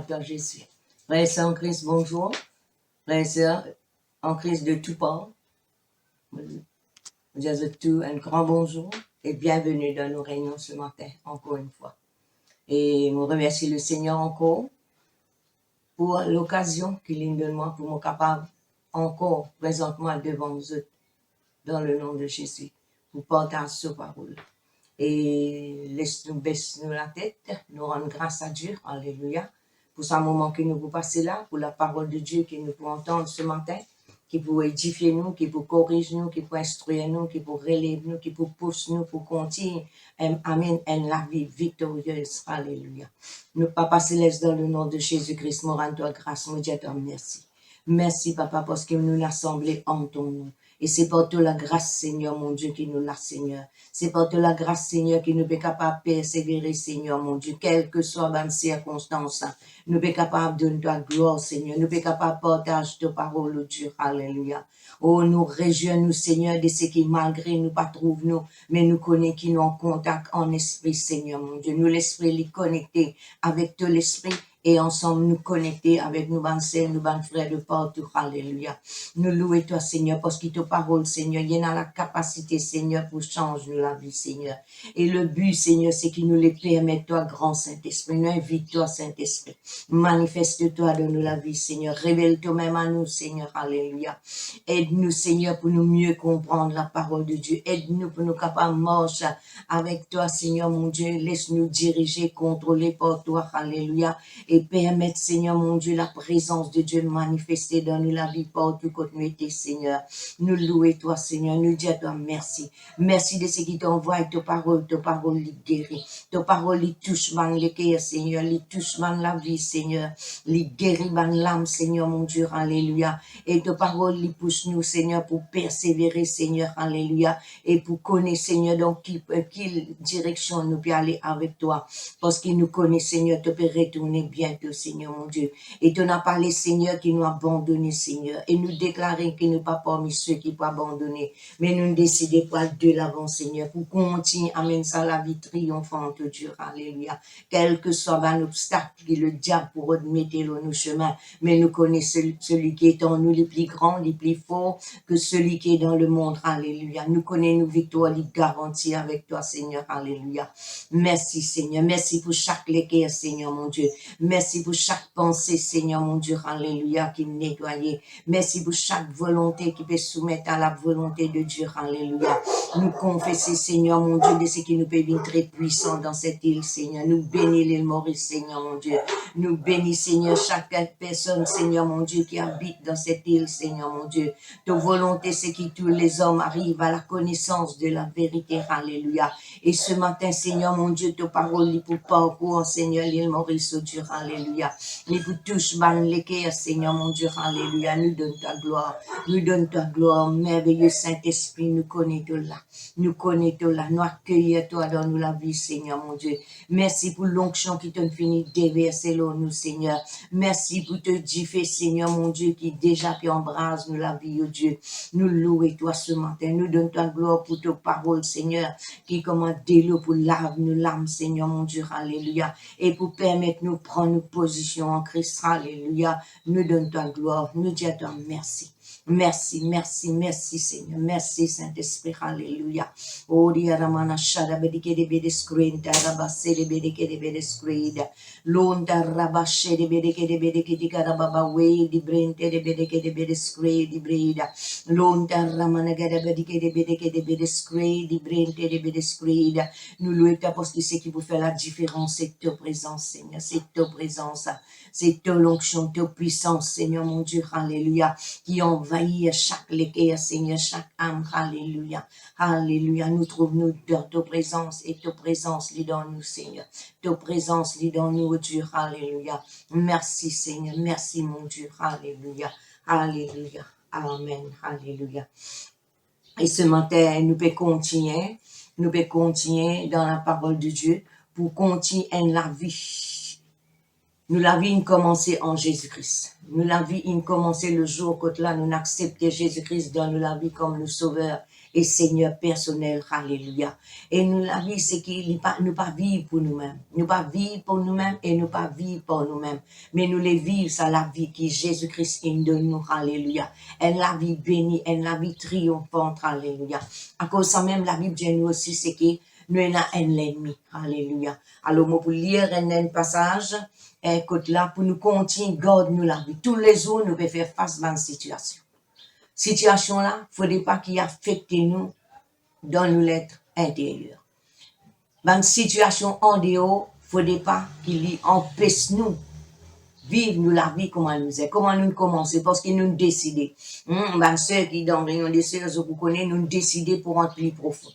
toi, Jésus. Frères et sœurs en Christ, bonjour. Frères et sœurs en Christ de tout part. Vous êtes tous un grand bonjour et bienvenue dans nos réunions ce matin, encore une fois. Et je remercie le Seigneur encore pour l'occasion qu'il nous donne moi pour me capable encore présentement devant vous autres, dans le nom de Jésus, pour partager sa parole. Et laisse-nous baisser la tête, nous rendre grâce à Dieu, alléluia, pour ce moment que nous pouvons passer là, pour la parole de Dieu que nous pouvons entendre ce matin, qui peut édifier nous, qui peut corriger nous, qui peut instruire nous, qui peut relever nous, qui peut pousser nous pour continuer, amen, en la vie victorieuse, alléluia. Nous, Papa Céleste, dans le nom de Jésus-Christ, nous rendons toi grâce, nous disons merci. Merci, Papa, parce que nous nous assemblés en ton nom. Et c'est pour toi la grâce, Seigneur, mon Dieu, qui nous l'a, Seigneur. C'est pour toi la grâce, Seigneur, qui nous est capable de persévérer, Seigneur, mon Dieu, quelles que soient les circonstances. Nous sommes capables de donner ta gloire, Seigneur. Nous sommes capables de partager ta parole, oh Dieu. Alléluia. Oh, nous réjouissons, Seigneur, de ce qui, malgré nous, pas trouve nous, mais nous connaissons qui nous en contact en esprit, Seigneur, mon Dieu. Nous, l'esprit, les connecter avec tout l'esprit. Et ensemble, nous connecter avec nos bonnes sœurs, nos bonnes frères de partout. Alléluia. Nous louons toi, Seigneur, parce que ta parole, Seigneur, il y a la capacité, Seigneur, pour changer la vie, Seigneur. Et le but, Seigneur, c'est qu'il nous les permette, toi, grand Saint-Esprit. Nous invite-toi, Saint-Esprit. Manifeste-toi dans nous la vie, Seigneur. Révèle-toi même à nous, Seigneur. Alléluia. Aide-nous, Seigneur, pour nous mieux comprendre la parole de Dieu. Aide-nous pour nous capables de marcher avec toi, Seigneur, mon Dieu. Laisse-nous diriger, contrôler par toi. Alléluia. Et permettre, Seigneur, mon Dieu, la présence de Dieu manifester dans nous la vie partout que nous étions, Seigneur. Nous louons toi, Seigneur. Nous disons à toi merci. Merci de ce qui t'envoie ta parole les guérit. Ta parole les touche, man, les cœurs, Seigneur. Les touche, man, la vie, Seigneur. Les guérit, man, l'âme, Seigneur, mon Dieu. Alléluia. Et ta parole les pousse nous, Seigneur, pour persévérer, Seigneur. Alléluia. Et pour connaître, Seigneur, dans quelle direction nous peut aller avec toi. Parce qu'il nous connaît, Seigneur, te peut retourner bientôt, Seigneur, mon Dieu. Et tu n'as pas les Seigneur qui nous abandonné, Seigneur. Et nous déclarer que nous pas parmi ceux qui peuvent abandonner. Mais nous décider pour aller de l'avant, Seigneur, pour continuer, amen, ça, la vie triomphante, Dieu, alléluia. Quel que soit un obstacle que le diable pourra mettre dans nos chemins, mais nous connaissons celui qui est en nous, le plus grand, le plus fort, que celui qui est dans le monde, alléluia. Nous connaissons nos victoires, les garanties avec toi, Seigneur, alléluia. Merci, Seigneur. Merci pour chaque léguer, Seigneur, mon Dieu. Merci pour chaque pensée, Seigneur, mon Dieu, alléluia, qui me nettoie. Merci pour chaque volonté qui peut soumettre à la volonté de Dieu, alléluia. Nous confesser, Seigneur, mon Dieu, de ce qui nous peut être très puissant dans cette île, Seigneur. Nous bénis l'île Maurice, Seigneur, mon Dieu. Nous bénis, Seigneur, chaque personne, Seigneur, mon Dieu, qui habite dans cette île, Seigneur, mon Dieu. Ta volonté, c'est que tous les hommes arrivent à la connaissance de la vérité, alléluia. Et ce matin, Seigneur, mon Dieu, ta parole, pour parcours, Seigneur, l'île Maurice, oh Dieu, alléluia. Nous pour touche, ban, l'équerre, Seigneur, mon Dieu, alléluia. Nous donne ta gloire. Nous donne ta gloire, merveilleux Saint-Esprit, nous connaissons là. Nous connaissons là. Nous accueillons toi dans nous la vie, Seigneur, mon Dieu. Merci pour l'onction qui t'a fini déverser là, nous, Seigneur. Merci pour te differ, Seigneur, mon Dieu, qui déjà puis embrasse nous la vie, oh Dieu. Nous louons toi ce matin. Nous donne ta gloire pour ta parole, Seigneur, qui commande de l'eau pour laver nous l'âme, Seigneur, mon Dieu, alléluia. Et pour permettre nous prendre nos positions en Christ, alléluia. Nous donne ta gloire. Nous disons à toi merci. Merci, merci, merci, Seigneur. Merci, Saint-Esprit. Alléluia. Oh, diaramana shada bedike de bede screen, tarabase de bedike de bede screen. Londa rabashe de bedike de bedike di karababa way, di brente de bedike de bede screen, di breda. Londa ramana gada bedike de bede screen, di brente de bede screen. Nous louons ta parce que c'est qui vous fait la différence, c'est ta présence, Seigneur. C'est ta présence. C'est ta l'onction, ta puissance, Seigneur, mon Dieu. Alléluia. Qui envahit chaque léguer, Seigneur, chaque âme, alléluia, alléluia, nous trouvons-nous dans ta présence, et ta présence lit dans nous, Seigneur, ta présence lit dans nous, Dieu, alléluia, merci, Seigneur, merci, mon Dieu, alléluia, alléluia, amen, alléluia. Et ce matin, nous pouvons continuer dans la parole de Dieu, pour continuer la vie. Nous l'avons commencé en Jésus-Christ. Nous l'avons commencé le jour que là, nous acceptons Jésus-Christ dans la vie comme le Sauveur et Seigneur personnel, alléluia. Et nous, la vie, c'est qu'il nous pas vivre pour nous-mêmes. Nous pas vivre pour nous-mêmes et nous pas vivre pour nous-mêmes. Mais nous les vivre, ça la vie qui Jésus-Christ de nous, alléluia. Et la vie bénie, et la vie triomphante, alléluia. À cause de ça même, la Bible dit nous aussi, c'est que nous avons un ennemi, alléluia. Alors, moi, pour lire un passage, écoute là, pour nous continuer, garde nous la vie. Tous les jours, nous pouvons faire face à une situation. Situation là, il ne faudrait pas qu'il affecte nous dans nos lettres intérieures. Dans une situation en dehors, il ne faudrait pas qu'il empêche nous vivre nous la vie comment nous est, comment nous commencer, parce que nous décidons. Ceux qui dans réunion des sœurs, vous connaissez, nous décidons pour entrer plus profond.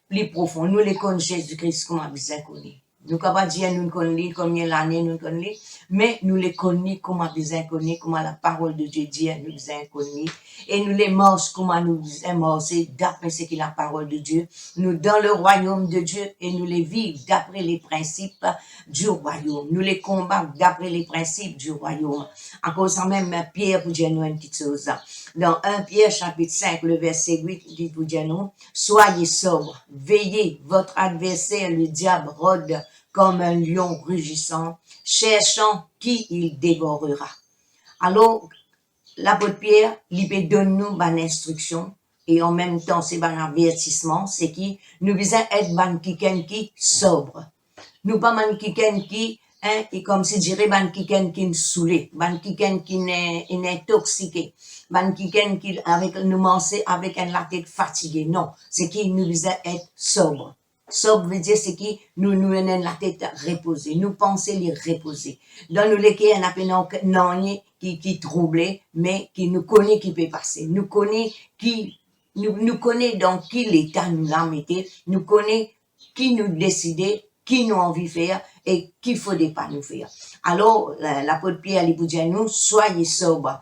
Plus profond. Nous les connaissons Jésus-Christ comme un bien connu. Nous ne pouvons pas dire nous connaissons combien l'année nous connaissons, mais nous les connaissons comme un bien connu, comme la parole de Dieu dit nous bien connu. Et nous les marchons comme nous marchons d'après ce qu'est la parole de Dieu. Nous dans le royaume de Dieu et nous les vivons d'après les principes du royaume. Nous les combattons d'après les principes du royaume. À cause de même, Pierre pour dire nous une petite chose. Dans 1 Pierre chapitre 5, le verset 8, dit pour dire nous, soyez sobres, veillez, votre adversaire, le diable, rôde comme un lion rugissant, cherchant qui il dévorera. Alors, l'apôtre Pierre, il peut donner nous une instruction, et en même temps, c'est un avertissement, c'est qui nous devons être ban qui sobre. Nous pas ban qui et comme si dirait ban qui saoulé, ban qui est intoxiqué, ban qui avec nous manger avec la tête fatiguée. Non, c'est qui nous devons être sobre. Sobre veut dire c'est qui nous menons la tête reposée, nous pensons les reposer. Dans nous les qui on appelle non qui troublé, mais qui nous connaît qui peut passer, nous connaît qui nous connaît dans qui l'état nous l'a mis, nous connaît qui nous décider, qui nous envie faire et qui faudrait pas nous faire. Alors l'apôtre Pierre lui dit à nous soyez sobres.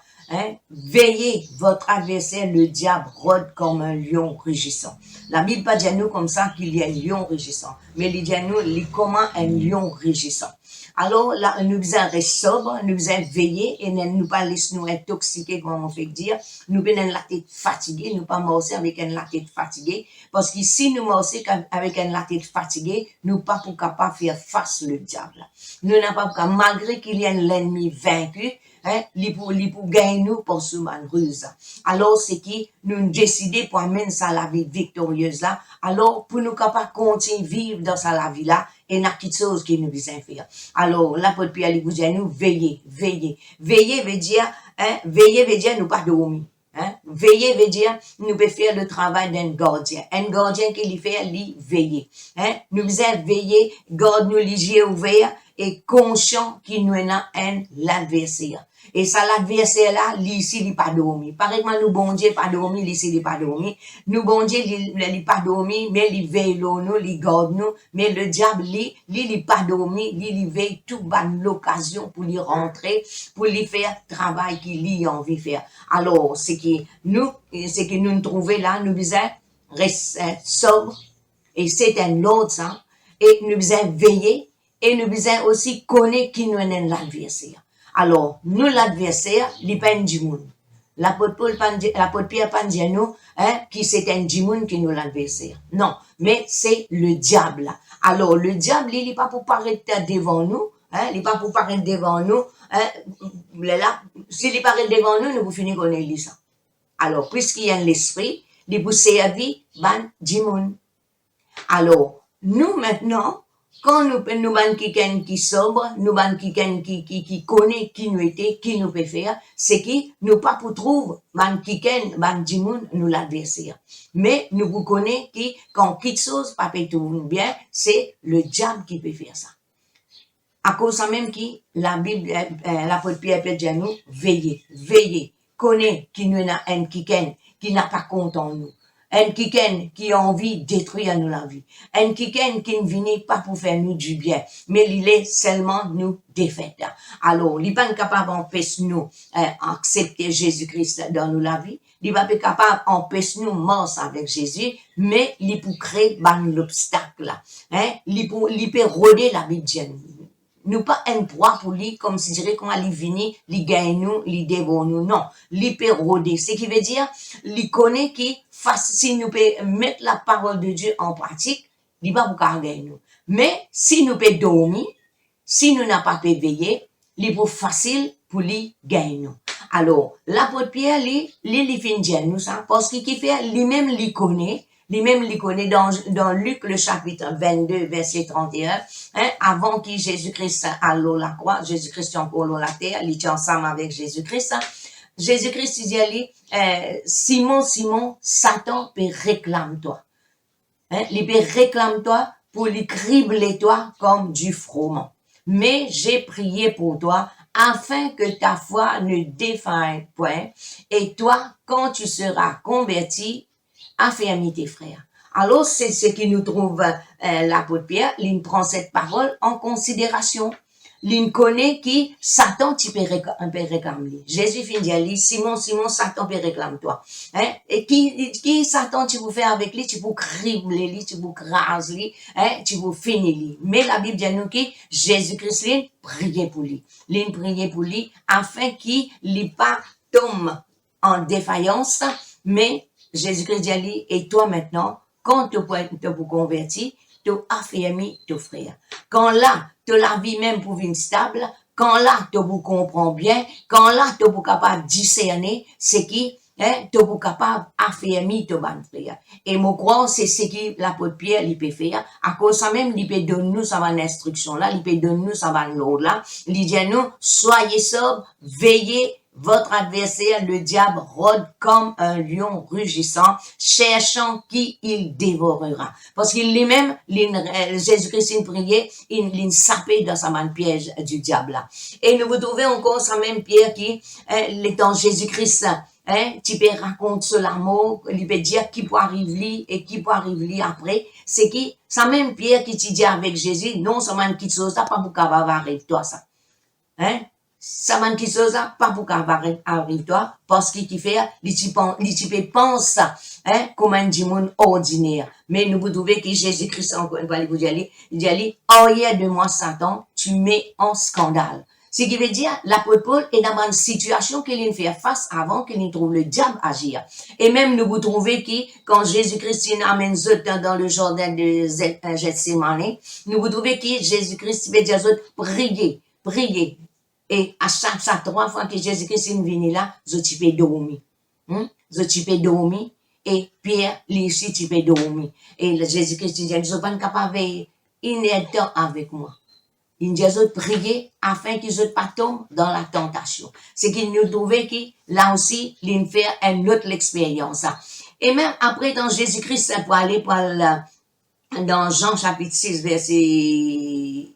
Veillez, votre adversaire, le diable, rôde comme un lion rugissant. La Bible pas dit à nous comme ça qu'il y a un lion rugissant, mais il dit à nous comment un lion rugissant. Alors là, nous devons rester sobres, nous devons veiller et ne pas laisser nous intoxiquer, comme on fait dire. Nous devons la tête fatiguée, nous pas marcher avec la tête fatiguée, parce que si nous marchons avec la tête fatiguée, nous pas pour capable faire face le diable. Nous n'avons pas capable, malgré qu'il y ait l'ennemi vaincu, li pour gagner nous pour ce ruse. Alors, c'est qui nous décider pour amener ça la vie victorieuse là. Alors, pour nous capables continuer vivre dans ça la vie là, et n'a quelque chose qui nous besoin faire. Alors, l'apôtre Pierre lui dit à nous, veillez, veillez. Veillez veut dire, nous pas dormir. Veiller veut dire, nous pouvons faire le travail d'un gardien. Un gardien qui lui fait, lui, veiller. Nous devons veiller, garde nous les yeux ouverts, et conscient qu'il nous a un l'adversaire. Et ça, l'adversaire là, ici, il pas dormi. Par exemple, nous, bon Dieu, pas dormi, ici, il pas dormi. Nous, bon Dieu, il pas dormi, mais il veille nous, il garde nous. Mais le diable, il pas dormi, il veille tout bonne l'occasion pour lui rentrer, pour lui faire travail qu'il a envie de faire. Alors, c'est que nous trouvons là, nous devons rester sobres. Et c'est un autre, ça. Et nous devons veiller. Et nous devons aussi connaître qui nous est l'adversaire. Alors, nous, l'adversaire, il n'est pas un djimoun. L'apôtre Pierre pas dit nous, qui c'est un djimoun qui nous l'adversaire. Non, mais c'est le diable. Alors, le diable, il n'est pas pour paraître devant nous, il n'est pas pour paraître devant nous, là, s'il est paraît devant nous, nous vous finissons connaître ça. Alors, puisqu'il y a l'esprit, il vous servir, ban djimoun. Alors, nous, maintenant, quand nous ban quelqu'un qui sobre, nous ban quelqu'un qui connaît qui nous était, qui nous peut faire, c'est qui nous pas pour trouver ban quelqu'un, ban djimoun, nous l'adversaire. Mais nous vous connaissons qui, quand quelque chose pas peut tout bien, c'est le diable qui peut faire ça. À cause de ça même qui, la Bible, l'apôtre Pierre peut dire à nous, veillez, veillez, connaissez qui nous a un quelqu'un qui n'a pas compte en nous. Un qui a envie de détruire nous la vie. Un qui ne vient pas pour faire nous du bien, mais il est seulement nous défaite. Alors, il n'est pas capable d'empêcher nous accepter Jésus-Christ dans nous la vie. Il n'est pas capable d'empêcher nous marcher avec Jésus, mais il peut créer l'obstacle. Il peut rôder la Bible. nous pas un proie pour lui, comme si dirait comment il vini, il gagne nous, il dévore nous. Non, il peut rôder. Ce qui veut dire, il connaît qui, si nous peut mettre la parole de Dieu en pratique, il va vous gagner nous. Mais si nous peut dormir, si nous n'a pas pu veiller, il est plus facile pour lui gagner nous. Alors, l'apôtre Pierre, lui fin dire nous ça, parce qu'il fait, lui-même, il connaît dans Luc, le chapitre 22, verset 31, avant que Jésus-Christ allait la croix, Jésus-Christ est encore la terre, il était ensemble avec Jésus-Christ, Jésus-Christ, il dit, Simon, Simon, Satan peut réclamer toi. Il peut réclamer toi pour lui cribler toi comme du froment. Mais j'ai prié pour toi afin que ta foi ne défaille point, et toi, quand tu seras converti, affermis tes frères. Alors, c'est ce qui nous trouve l'apôtre Pierre, il prend cette parole en considération. Il connaît qui Satan tu peux réclamer. Jésus finit de dire, Simon, Simon, Satan peut réclamer toi. Et qui Satan tu peux faire avec lui, tu peux cribler lui, tu peux craser lui, tu peux finir lui. Mais la Bible dit nous que Jésus-Christ lui priait pour lui. Il priait pour lui afin qu'il ne pas tombe en défaillance, mais Jésus-Christ dit à lui, et toi maintenant, quand tu vous convertis, tu affermis ton frère. Quand là, tu la vie même pour une stable, quand là, tu vous comprends bien, quand là, tu vous capable de discerner, c'est qui, tu vous capable d'affermir ton frère. Et moi, crois, c'est ce que l'apôtre Pierre, il peut faire. À cause ça même, il peut donner nous sa instruction là, il peut donner nous sa l'ordre là. Il dit à nous, soyez sobres, veillez, votre adversaire, le diable, rôde comme un lion rugissant, cherchant qui il dévorera. Parce qu'il lui-même, Jésus-Christ, il priait, il sapait dans sa main piège du diable là. Et nous vous trouvez encore sa même Pierre qui, étant Jésus-Christ, tu peux raconter cela mot, il peut dire qui peut arriver et qui peut arriver après. C'est qui, sa même Pierre qui te dit avec Jésus, non seulement qui chose, ça pas pour qu'avoir arrive toi ça. Ça m'a dit ça, pas pour qu'avoir arrive toi, parce qu'il fait, il pense, comme un démon ordinaire. Mais nous vous trouvez que Jésus-Christ, encore une fois, il dit, arrière de moi, Satan, tu mets en scandale. Ce qui veut dire, l'apôtre Paul est dans une situation qu'il fait face avant qu'il trouve le diable agir. Et même nous vous trouvez que, quand Jésus-Christ amène Zot dans le jardin de Gethsémane, nous vous trouvez que Jésus-Christ veut dire Zot, priez. Et à chaque 3 fois que Jésus-Christ est venu là, Zot peux dormir. Zot peux dormir. Et Pierre, lui aussi, tu peux dormir. Et Jésus-Christ dit, je ne suis pas capable de veiller. Il est temps avec moi. Il dit, je prier afin qu'ils ne pas tombent dans la tentation. C'est qu'il nous trouvait que, là aussi, il fait une autre expérience. Et même après, dans Jésus-Christ, pour aller dans Jean chapitre 6, verset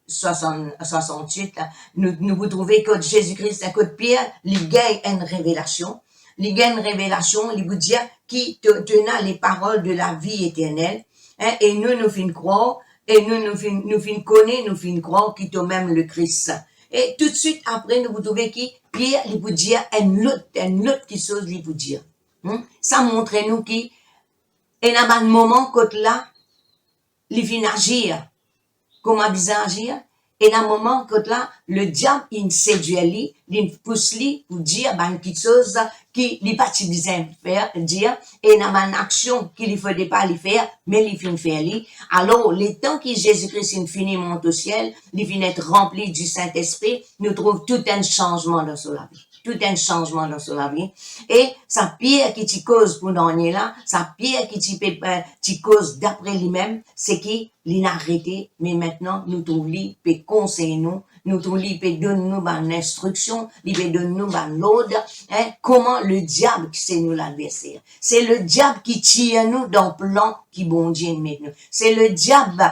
68, nous vous trouvez que Jésus-Christ, que Pierre, il gagne une révélation. Il gagne une révélation, il vous dit qui tenait les paroles de la vie éternelle. Et nous finissons croire, et nous finissons connaître, nous finissons croire qu'il est même le Christ. Et tout de suite après, nous vous trouvez qui Pierre, il vous dit une autre chose, il vous dit. Ça montre nous qui, et dans un moment, quand là, il vient agir. Comment bien agir? Et dans un moment, quand là, le diable, il séduit, il pousse lui pour dire, quelque chose qui n'est pas si bien faire, dire, et dans une action qu'il ne faudrait pas lui faire, mais il finit faire lui. Alors, le temps que Jésus-Christ finit monte au ciel, il finit être rempli du Saint-Esprit, nous trouve tout un changement dans sa vie. Tout un changement dans sa vie. Et sa pierre qui t'y cause pour donner là, sa pierre qui t'y cause d'après lui-même, c'est qu'il l'a arrêté, mais maintenant, nous trouvons lui, peut conseiller nous trouvons lui, peut donner nous une instruction, il peut donner nous l'ordre, comment le diable, c'est nous l'adversaire. C'est le diable qui tire nous dans le plan qui bon Dieu met nous. C'est le diable,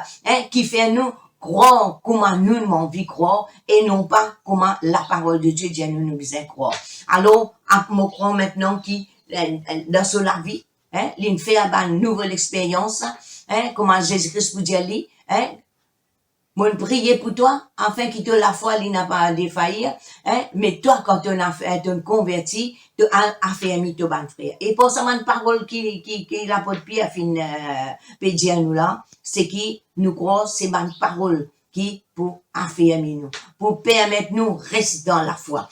qui fait nous croire comment nous avons envie de croire et non pas comment la parole de Dieu dit à nous besoin croire. Alors, je crois maintenant qu'il, dans son vie, il fait une nouvelle expérience, comment Jésus-Christ vous dit à lui, moi, prier pour toi, afin que la foi, il n'a pas à défaillir, mais toi, quand tu as fait, tu converti, tu as affermi ton bon frère. Et pour ça, une parole qui l'apôtre Pierre peut dire à nous là, c'est qui nous croit, c'est une parole qui pour affermir nous, pour permettre nous rester dans la foi,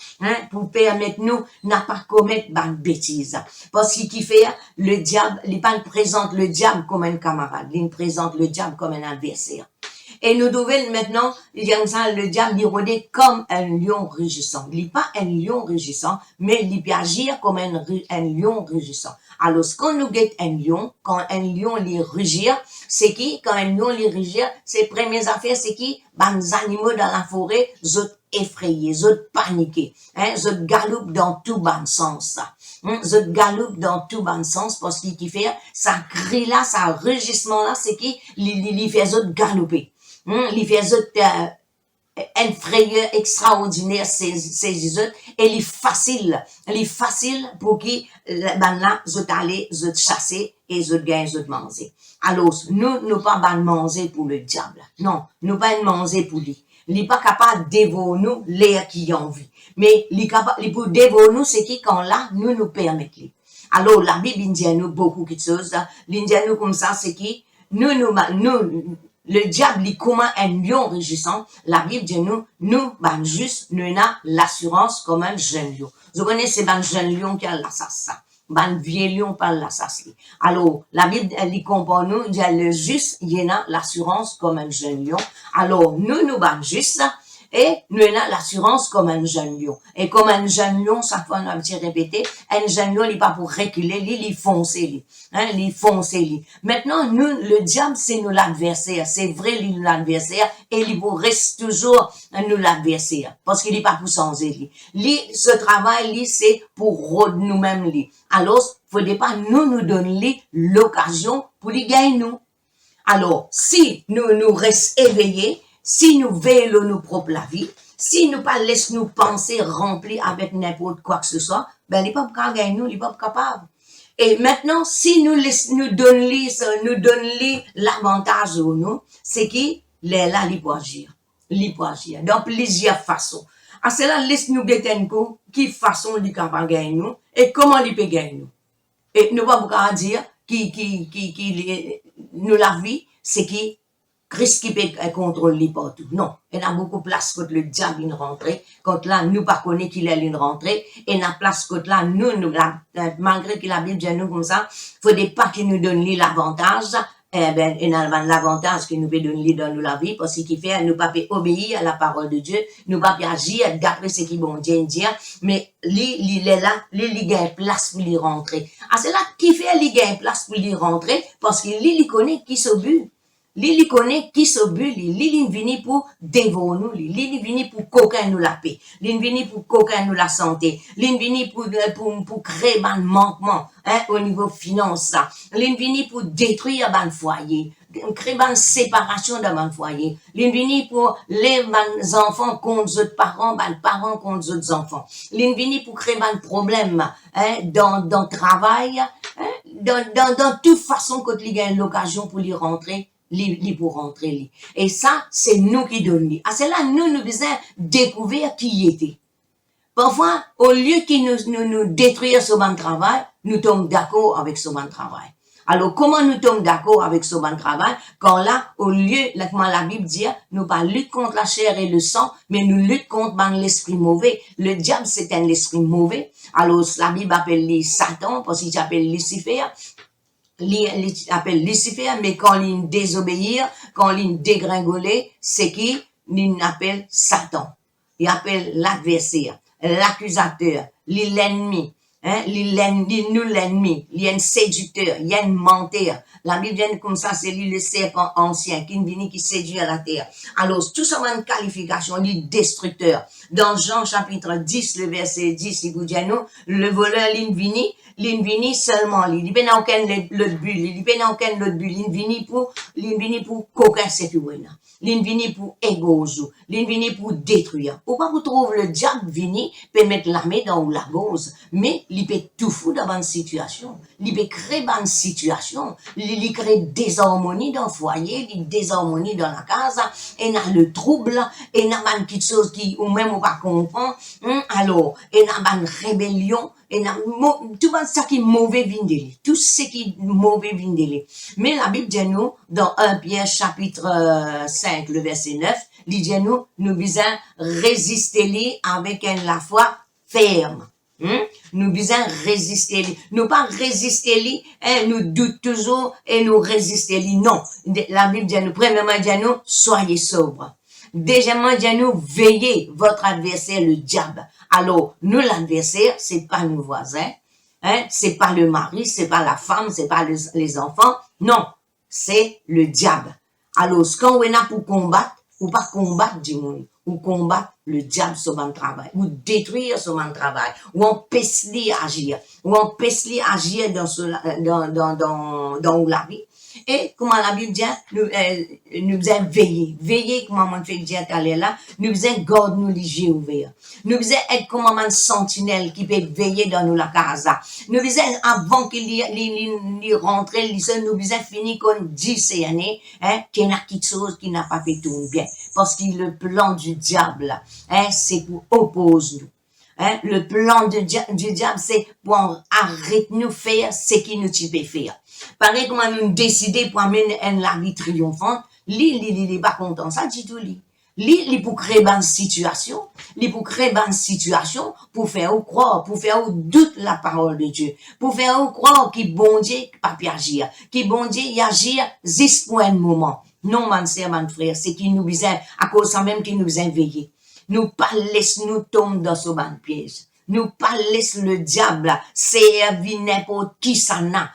pour permettre nous n'a pas commettre de bêtises. Parce qu'il fait le diable, il pas présente le diable comme un camarade, il présente le diable comme un adversaire. Et nous devons maintenant, le diable, il rôde comme un lion rugissant. Il n'est pas un lion rugissant, mais il peut agir comme un lion rugissant. Alors, quand nous guettons un lion, quand un lion lui rugir, c'est qui? Quand un lion lui rugir, ses premières affaires, c'est qui? Les animaux dans la forêt, ils effrayés, ils paniqués, ils galopent dans tout bon sens. Ils galopent dans tout bon sens parce qu'il fait, ça crie là, ça rugissement là, c'est qui? Il fait ils galoper. Il fait un frayeur extraordinaire, ces autres, et il est facile pour qui, ben là, ils aller, ils chasser, et ils gagnent, ils manger. Alors, nous pas manger pour le diable. Non, nous pas manger pour lui. Il n'est pas capable de dévorer nous l'air qui en vie. Mais il est capable, pour dévorer nous, c'est qui, quand là, nous permettons. Alors, la Bible dit nous beaucoup de choses. Il dit nous comme ça, c'est qui, le diable, il comme un lion rugissant. La Bible dit nous, ben, juste, nous avons l'assurance comme un jeune lion. Vous connaissez, ben, jeune lion qui a l'assassin. Ben, vieux lion par l'assassin. Alors, la Bible, elle dit comprend nous, il y a le juste, il y a l'assurance comme un jeune lion. Alors, nous, ben, juste, et nous avons l'assurance comme un jeune lion. Et comme un jeune lion, ça fois on a petit répété, un jeune lion, il n'est pas pour reculer, il foncer, il foncer. Maintenant, nous, le diable, c'est nous l'adversaire. C'est vrai, il est l'adversaire, et il vous reste toujours nous l'adversaire. Parce qu'il n'est pas pour changer, ce travail, c'est pour nous-mêmes, Alors, faudrait pas nous donner l'occasion pour les gagner nous. Alors, si nous restons éveillés, si nous veillons nos propres la vie, si nous pas laissons nous penser remplis avec n'importe quoi que ce soit, ben, il n'est pas capable de gagner nous, il n'est pas capable. Et maintenant, si nous donnons l'avantage au nous, c'est qui, les là, il peut agir. Il peut agir. Dans plusieurs façons. À cela, laisse-nous guetter qui façon il est capable de gagner nous, et comment il peut gagner nous. Et nous pas beaucoup dire, nous la vie, c'est qui, Christ qui peut contrôler partout. Non. Il y a beaucoup de place quand le diable est rentré, quand là, nous pas connaît qu'il est rentré, et il y a place quand là, malgré que la Bible dit nous comme ça, faudrait pas qu'il nous donne l'avantage, eh ben, il y a l'avantage qu'il nous peut donner dans nous la vie, parce qu'il fait, nous pas obéir à la parole de Dieu, nous pas agir d'après ce qu'il bon Dieu dit, mais il est là, il gagne place pour y rentrer. Ah, c'est là qui fait, il gagne place pour y rentrer, parce qu'il connaît qui se but. Lui connaît qui se but, lui vient pour dévorer nous, lui vient pour coquin nous la paix, lui vient pour coquin nous la santé, lui vient pour créer un manquement, au niveau finance, lui vient pour détruire un foyer, créer une séparation dans un foyer, lui vient pour les enfants contre les parents, parents contre les enfants, lui vient pour créer un problème, dans le travail, dans toute façon quand il a l'occasion pour y rentrer, pour rentrer. Et ça, c'est nous qui donnons. À cela, nous devons découvrir qui il était. Parfois, au lieu qu'il nous détruire ce bon travail, nous tombons d'accord avec ce bon travail. Alors, comment nous tombons d'accord avec ce bon travail? Quand là, au lieu, comme la Bible dit, nous pas lutte contre la chair et le sang, mais nous lutte contre l'esprit mauvais. Le diable, c'est un esprit mauvais. Alors, la Bible appelle Satan, parce qu'il s'appelle Lucifer. Il appelle Lucifer, mais quand il désobéir, quand il dégringoler, c'est qui? Il appelle Satan. Il appelle l'adversaire, l'accusateur, l'ennemi, nous l'ennemi, il y a un séducteur, il y a un menteur. La Bible dit comme ça, c'est lui le serpent ancien qui vient qui séduit à la terre. Alors, tout ça, une qualification, il est destructeur. Dans Jean chapitre 10, le verset 10, il vous dit nous, le voleur, il vient seulement, il n'y a aucun autre but, il n'y a aucun autre but, il vient pour coquin cette ouïna. Il vient pour égozo, il vient pour détruire. Ou pas vous trouvez le diable vini, peut mettre l'armée dans la gauze, mais il peut tout foutre dans une situation. Il peut créer une situation. Il crée désharmonie dans le foyer, désharmonie dans la case, et il a le trouble, et il a une petite chose qui, ou même on pas comprend, alors, et il a une rébellion, et tout ça qui est mauvais vient de lui. Tout ce qui est mauvais vient de lui. Mais la Bible dit nous, dans 1 Pierre chapitre 5, le verset 9, il dit nous devons résister avec la foi ferme. Nous devons résister. Nous pas résister, nous doutons toujours et nous résister. Non. La Bible dit nous, premièrement, dit nous, soyez sobres. Deuxièmement, dit nous, veillez votre adversaire, le diable. Alors, nous, l'adversaire, c'est pas nos voisins, c'est pas le mari, c'est pas la femme, c'est pas les enfants. Non. C'est le diable. Alors, ce qu'on a pour combattre, ou pas combattre du monde, ou combattre le diable sur mon travail, ou détruire sur mon travail, ou empêcher agir, ou empêcher agir dans la vie. Et comment la Bible dit, nous devons veiller. Veiller, comment on fait dire qu'elle est là, nous devons garder nos yeux ouverts. Nous devons être comme un sentinelle qui peut veiller dans nous la casa. Nous devons, avant qu'il y rentre, nous devons finir comme 10 années, qu'il y a quelque chose qui n'a pas fait tout bien. Parce que le plan du diable, c'est pour opposer nous. Le plan du diable, c'est pour arrêter nous faire ce qu'il nous peut faire. Pareil comme nous décider pour amener la vie triomphante, li pas content ça du tout li pour créer une situation, pour faire ou croire, pour faire ou doute la parole de Dieu, pour faire ou croire qu'il bon Dieu pas agir, qu'il bon Dieu y agir juste pour un moment. Non, mon sœur, mon frère, c'est qu'il nous besoin, à cause ça même qu'il nous besoin veiller. Nous pas laisse nous tomber dans ce ban piège. Nous pas laisse le diable servir n'importe qui ça n'a,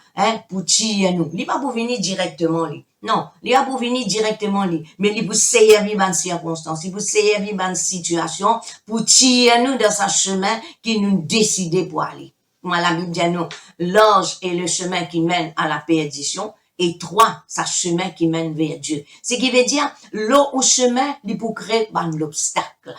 pour tuer nous. Il pas pour venir directement lui. Non, il pas pour venir directement lui, mais il pour servir dans circonstances, il pour servir dans situation pour tuer nous dans sa chemin qui nous décide pour aller. Moi la Bible dit nous, l'ange est le chemin qui mène à la perdition. Et 3, sa chemin qui mène vers Dieu. Ce qui veut dire, l'eau au chemin, il peut créer l'obstacle.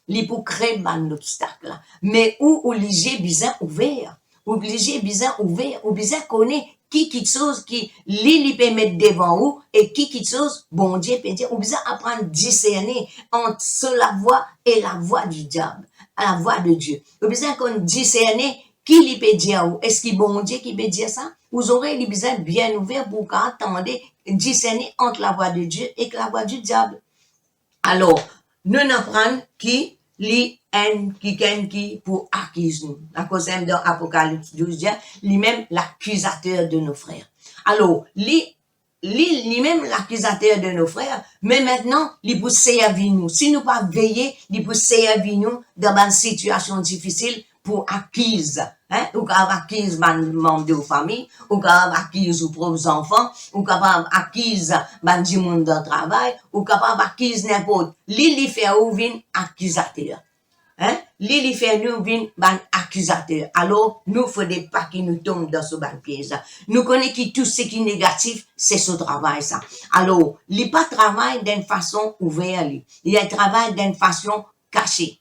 Il peut créer l'obstacle. Mais où obligé besoin ouvert. Obligé besoin ouvert. Obligé connaître qui quelque chose qui li peut mettre devant vous et qui quelque chose, bon Dieu peut dire, obligé apprendre discerner entre la voix et la voix du diable. La voix de Dieu. Obligé qu'on discerner qui lui peut dire, est-ce qu'il bon Dieu qui peut dire ça? Vous aurez les besoins bien ouverts pour qu'attendre, discerner entre la voix de Dieu et la voix du diable. Alors, nous apprenons qui li haine qui pour accuser nous. La cause dans Apocalypse 12 lui-même l'accusateur de nos frères. Alors, lui-même l'accusateur de nos frères, mais maintenant, il peut servir nous. Si nous pas veiller, il peut servir nous dans une situation difficile pour acquise, ou capable acquise membre de famille, ou capable acquise aux propres enfants, ou capable acquise du monde de travail, ou capable acquise n'importe. Li fait ou vin accusateur. Li fait nous vin accusateur. Alors, nous faudrait pas qu'il nous tombe dans ce ban piège. Nous connaissons que tout ce qui est négatif, c'est ce travail, ça. Alors, li pas travail d'une façon ouverte, il travaille d'une façon cachée.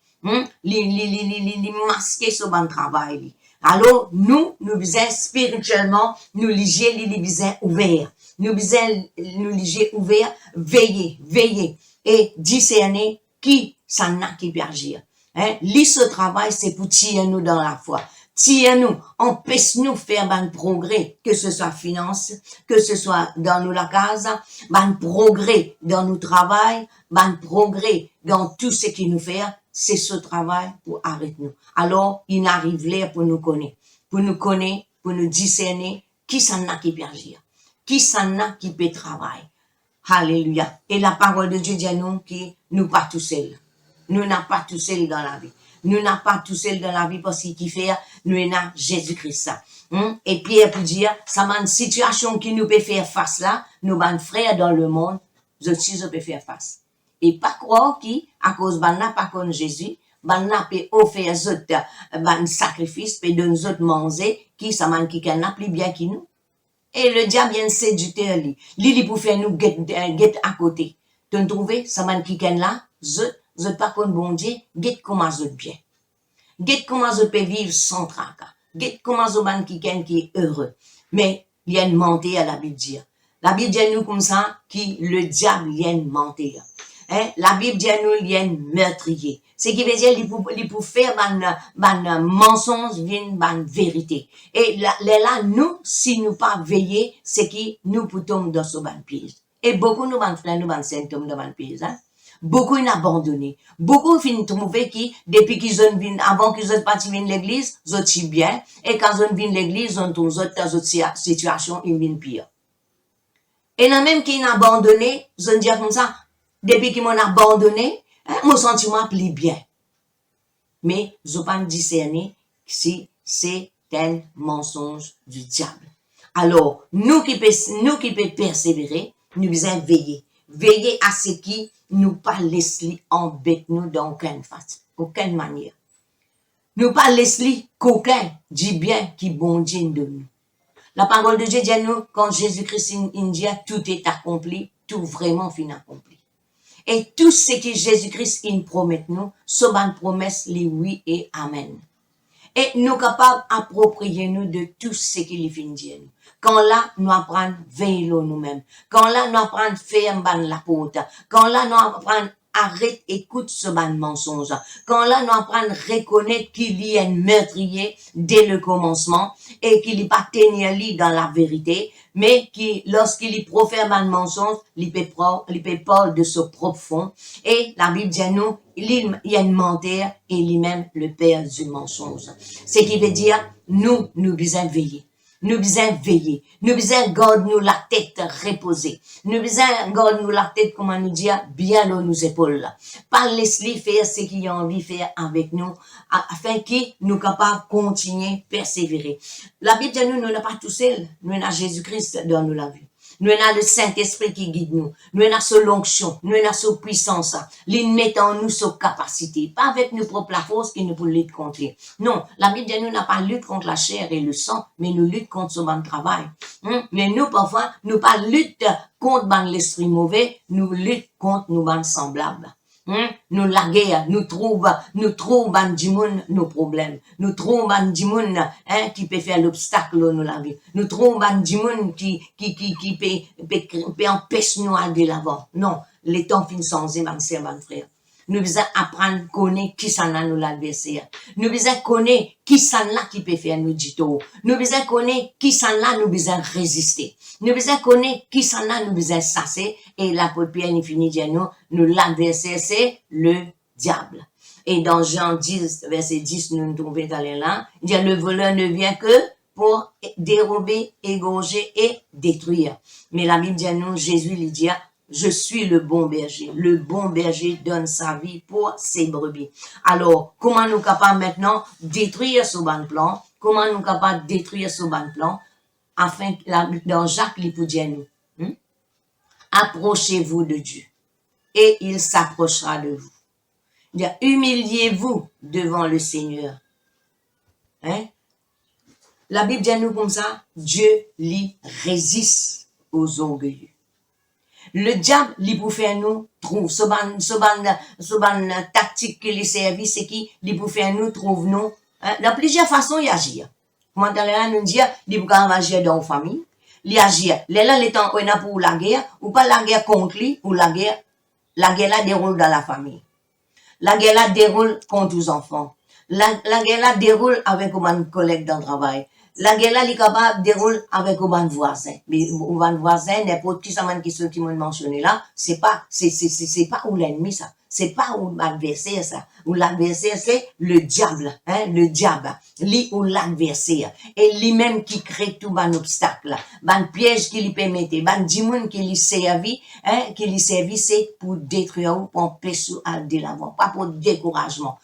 Li masquer ce bon travail. Alors, nous besoin spirituellement, nous liger les besoins ouverts. Nous besoin nous liger ouverts, veiller et discerner qui ça n'a qui peut agir. Ce travail, c'est pour tirer nous dans la foi. Tirer nous, empêche-nous faire un progrès, que ce soit finance, que ce soit dans nous la case, un progrès dans nos travail, un progrès dans tout ce qui nous fait. C'est ce travail pour arrêter nous. Alors, il arrive là pour nous connaître, pour nous discerner qui s'en a qui peut agir, qui s'en a qui peut travailler. Alléluia. Et la parole de Dieu dit à nous que nous pas tout seuls. Nous n'avons pas tout seul dans la vie. Nous n'avons pas tout seul dans la vie parce qu'il fait, nous avons Jésus-Christ. Et Pierre peut dire, ça m'a une situation qui nous peut faire face là, nous, ben frères dans le monde, je aussi, je peux faire face. Et pas croire qu'à cause de n'a pas comme Jésus, n'a peut offrir un sacrifice, peut de nous autres manger, qui ça m'a qui n'a plus bien que nous. Et le diable vient séduire lui pour faire nous get à côté. Tu trouves, ça m'a qui là, je pas comme bon Dieu, get comment je bien. Get comment je peux vivre sans tracas. comment zoban qui est heureux. Mais, il y a une montée à la Bible dit. La Bible dit nous comme ça, qui le diable, il y a une montée. Hein? La Bible dit nous, il y a une meurtrier. Ce qui veut dire, il peut faire un mensonge, une vérité. Et là, nous, si nous pas veiller, c'est qui nous pouvons dans ce ban piège. Et beaucoup nous ban frères, nous ban symptômes de ban piège, hein? Beaucoup ont abandonné. Beaucoup finissent trouver qui, depuis qu'ils ont vu, avant qu'ils ont parti venir l'église, ils ont bien. Et quand ils ont vu l'église, ils ont dans d'autres situations, ils viennent pire. Et là même qui ont abandonné, ils ont dit comme ça, depuis qu'ils m'ont abandonné, hein, mon sentiment plie bien. Mais, ils n'ont pas discerné si c'est un mensonge du diable. Alors, nous qui peut persévérer, nous devons veiller. Veiller à ce qui nous pas laisser embêter nous dans aucune manière. Nous pas laisser qu'aucun dit bien qui bon Dieu de nous. La parole de Dieu dit nous, quand Jésus-Christ dit tout est accompli, tout vraiment fin accompli. Et tout ce que Jésus-Christ promet nous, c'est une promesse, les oui et amen. Et nous capables d'approprier nous de tout ce qu'il fin dit nous. Quand là, nous apprenons veiller nous-mêmes. Quand là, nous apprenons faire la porte. Quand là, nous apprenons arrête, écoute ce ban mensonge. Quand là, nous apprenons reconnaître qu'il y a un meurtrier dès le commencement et qu'il n'est pas tenu dans la vérité, mais qui, lorsqu'il y profère un mensonge, il peut parler de ce propre fond. Et la Bible dit nous, il y a une menteur et lui-même le père du mensonge. Ce qui veut dire, nous devons veiller. Nous devons veiller. Nous devons garder nous la tête reposée. Nous devons garder nous la tête, comment nous dire, bien dans nos épaules. Pas laisser faire ce qu'il a envie de faire avec nous, afin que nous capables de continuer, persévérer. La Bible dit nous n'avons pas tout seul. Nous avons Jésus-Christ dans nous la vie. Nous avons le Saint-Esprit qui guide nous. Nous avons son onction. Nous avons son puissance. Il met en nous sa capacité. Pas avec nos propres forces qui nous pour lutter contre. Non. La Bible dit nous n'a pas lutte contre la chair et le sang, mais nous lutte contre ce bon travail. Mais nous, parfois, nous pas lutte contre l'esprit mauvais, nous lutte contre nos bons semblables. Nous la guerre, nous trouvons nos problèmes. Nous trouvons qui peut faire l'obstacle dans la vie. Nous trouvons qui peut empêcher nous d'aller de l'avant. Non, les temps finissent sans eux, frère. Nous devons apprendre à connaître qui s'en a nous l'adversaire. Nous devons connaître qui s'en a qui peut faire nous du tort. Nous devons connaître qui s'en a nous devons résister. Nous devons connaître qui s'en a nous devons sasser. Et l'apôtre Pierre il finit de nous l'adversaire c'est le diable. Et dans Jean 10, verset 10, nous nous trouvons d'aller là. Il dit le voleur ne vient que pour dérober, égorger et détruire. Mais la Bible dit nous, Jésus lui dit je suis le bon berger. Le bon berger donne sa vie pour ses brebis. Alors, comment nous capables maintenant détruire ce bon plan? Comment nous capables détruire ce bon plan? Afin que dans Jacques, il peut dire nous, approchez-vous de Dieu et il s'approchera de vous. Il dit, humiliez-vous devant le Seigneur. La Bible dit nous comme ça, Dieu lui résiste aux orgueilleux. Le diable, il peut faire nous trouve, ce ban tactique qu'il lui servi, c'est qui, il peut faire nous trouve nous, dans plusieurs façons d'agir. Comment nous dire, il peut agir dans la famille, il agit, les temps, on a pour la guerre, ou pas la guerre contre lui, ou la guerre là déroule dans la famille. La guerre là déroule contre les enfants. La guerre là déroule avec un collègue dans le travail. La guerre là, est capable de dérouler avec un voisin. Mais un voisin, n'importe qui m'ont mentionné là, c'est pas où l'ennemi ça. C'est pas où l'adversaire ça. Où l'adversaire c'est le diable, le diable. Lui ou l'adversaire. Et lui-même qui crée tout un obstacle. Un piège qui lui permettait, un démon qui lui servi, c'est pour détruire ou pour empêcher à de l'avant. Pas pour découragement.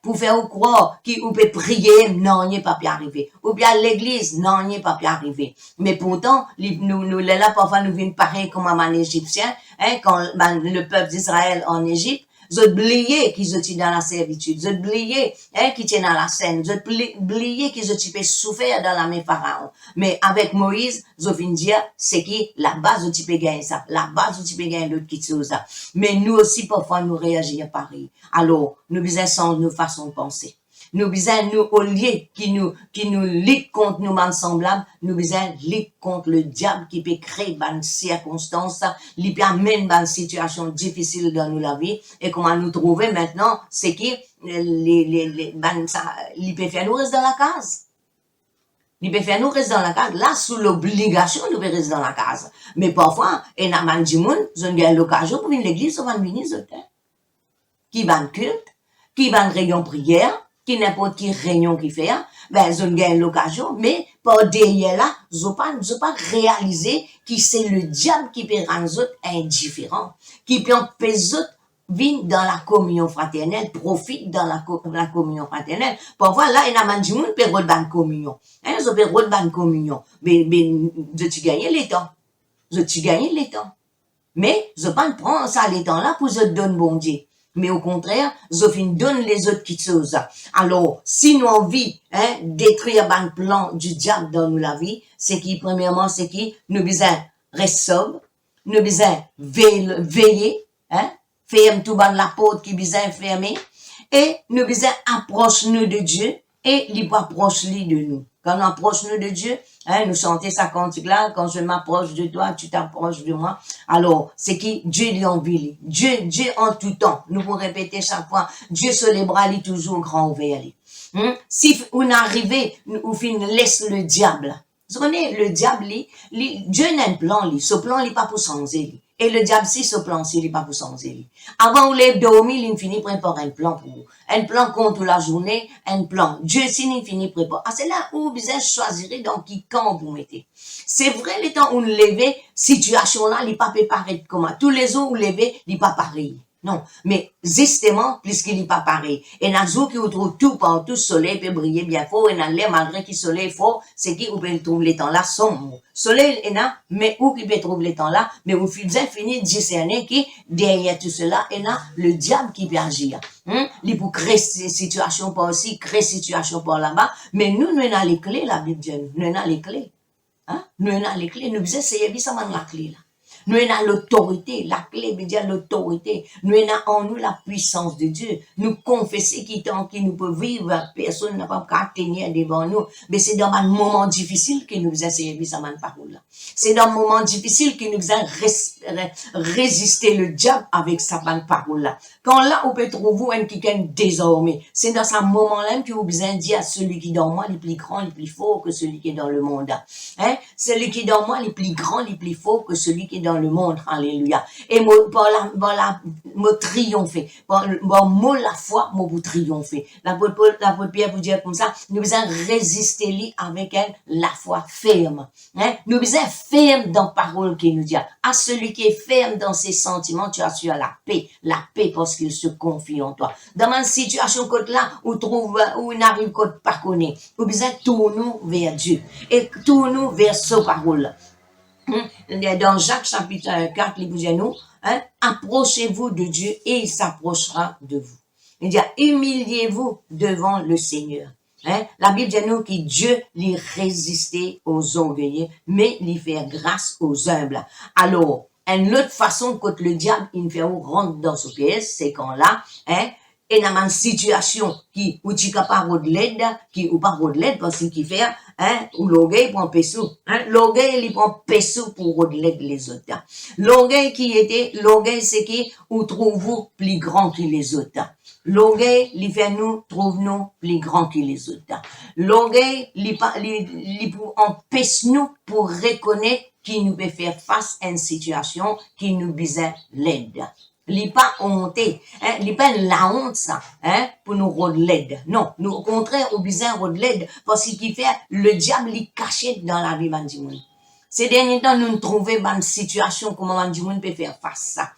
Pour faire croire qu'on peut prier, non, il n'est pas pu arriver. Ou bien l'église, non, il n'est pas pu arriver. Mais pourtant, nous là, parfois, nous venons pareil comme un Égyptien, quand le peuple d'Israël en Égypte, ils ont oublié qu'ils étaient dans la servitude. Ils ont oublié qu'ils étaient dans la scène. Ils ont oublié qu'ils étaient souffert dans la main Pharaon. Mais avec Moïse, ils ont fini dire, c'est qui la base où tu peux gagner ça. La base où tu peux gagner l'autre qui tue ça. Mais nous aussi, parfois, nous réagissons pareil. Alors, nous devons changer nos façons de penser. nous besoin, nous, au lieu qui nous lutte contre nous, man semblables, nous besoin lutte contre le diable qui peut créer des circonstances, qui peut amener des situations difficiles dans nous la vie, et comment nous trouver maintenant, c'est qui, il peut faire nous rester dans la case. Il peut faire nous rester dans la case. Là, sous l'obligation, nous peut rester dans la case. Mais parfois, et n'a man du monde, ils ont l'occasion pour venir l'église, on va venir, qui van culte, qui van réunion prière, qui n'importe qui réunion qui fait, ben, ils ont l'occasion, mais par derrière là, ils ont pas réalisé que c'est le diable qui peut rendre les autres indifférents, qui peut empêcher les autres vient dans la communion fraternelle, profite dans la communion fraternelle. Parfois, là, il y a un monde qui peut la communion. Hein, ils peuvent la communion. Mais, tu gagnes les temps. Tu gagnes les temps. Mais, je pas prendre ça les temps là pour se donner bon Dieu. Mais au contraire, je donne les autres petites choses. Alors, si nous envie, détruire le plan du diable dans nous la vie, c'est qui, premièrement, c'est qui, nous besoin rester sobre, nous besoin veiller, ferme tout dans la porte qui besoin fermer, et nous besoin approche nous de Dieu, et il approche lui de nous. Quand on approche nous de Dieu, nous chantons ça cantique là, quand je m'approche de toi, tu t'approches de moi. Alors, c'est qui Dieu lui envie. Dieu en tout temps. Nous pouvons répéter chaque fois, Dieu sur les bras, il est toujours grand ouvert. Si on arrive, on laisse le diable. Vous connaissez, le diable, Dieu n'a un plan, ce plan, il n'est pas pour changer. Et le diable, si ce plan-ci, il n'est pas pour changer. Avant, vous les dormir, il finit préparer un plan pour vous. Un plan contre la journée, un plan. Dieu, si il finit préparer. Ah, c'est là où vous choisirez dans qui camp vous mettez. C'est vrai, les temps où vous levez, situation là, il n'est pas préparé comment. Tous les jours où vous levez, il n'est pas pareil. Non, mais justement, puisqu'il n'est pas pareil. Et dans le jour qui vous trouve tout partout, le soleil peut briller bien fort, et dans l'air, malgré que le soleil est fort, c'est qui vous peut trouver les temps là sombre. Soleil est là, mais où qui peut trouver les temps là, mais vous finissez de discerner que derrière tout cela, est là le diable qui peut agir. Il peut créer ces situations par ici, créer situation par là-bas, mais nous avons les clés, la Bible dit, nous avons les clés. Nous avons les clés, nous faisons essayer ça la clé là. Nous avons l'autorité, la clé veut dire l'autorité. Nous avons en nous la puissance de Dieu. Nous confesser qui nous peut vivre, personne n'a pas qu'à tenir devant nous. Mais c'est dans un moment difficile que nous faisons servir sa parole. C'est dans un moment difficile que nous faisons résister le diable avec sa parole. Quand là, on peut trouver un quelqu'un désormais. C'est dans ce moment-là que vous besoin dire à celui qui est dans moi, le plus grand, le plus fort que celui qui est dans le monde. Celui qui est dans moi, le plus grand, le plus fort que celui qui est dans le monde, alléluia. Et moi triompher. Moi la foi, moi vous triompher. L'apôtre Pierre vous dire comme ça, nous besoin résister lui avec elle, la foi ferme. Nous besoin ferme dans la parole qu'il nous dit. À celui qui est ferme dans ses sentiments, tu assures la paix parce qu'il se confie en toi. Dans une situation comme là, où il n'arrive pas connaître, nous besoin tourner vers Dieu et tourner vers sa parole. Dans Jacques chapitre 4, il vous dit nous, approchez-vous de Dieu et il s'approchera de vous. Il dit, humiliez-vous devant le Seigneur. La Bible dit nous que Dieu lui résistait aux orgueilleux, mais lui fait grâce aux humbles. Alors, une autre façon que le diable, il fait rentrer dans ce pièce, c'est quand là, et dans une situation où tu n'as pas de l'aide, ou pas de l'aide parce qu'il fait, ou l'orgueil prend peso, l'orgueil, il prend peso pour de l'aide les autres. L'orgueil, c'est qui, ou trouve-vous plus grand que les autres. L'orgueil, il fait nous, trouve-nous plus grand que les autres. L'orgueil, il empêche nous pour reconnaître qu'il nous peut faire face à une situation qui nous besoin l'aide. Il n'est pas honté, il n'est pas la honte, ça, pour nous rendre l'aide. Non, nous, au contraire, on besoin de rendre l'aide, parce qu'il fait, le diable, il caché dans la vie, du monde. Ces derniers temps, nous trouvons une situation, comment du monde peut faire face à ça.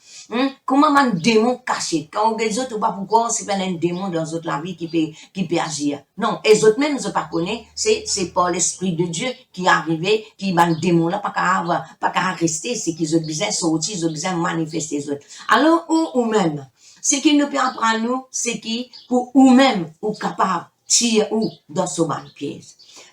Comment un démon caché. Quand on dit autres, pas pourquoi, c'est pas un démon dans notre la vie qui peut agir. Non, les autres même, je pas connais, c'est par l'esprit de Dieu qui est arrivé, qui un démon là, pas qu'à rester, c'est qu'ils ont besoin de sortir, ils ont besoin de manifester les autres. Alors, ou même, ce qui nous peut apprendre nous, c'est qui, pour ou même, ou capable, tire ou dans ce ban piège.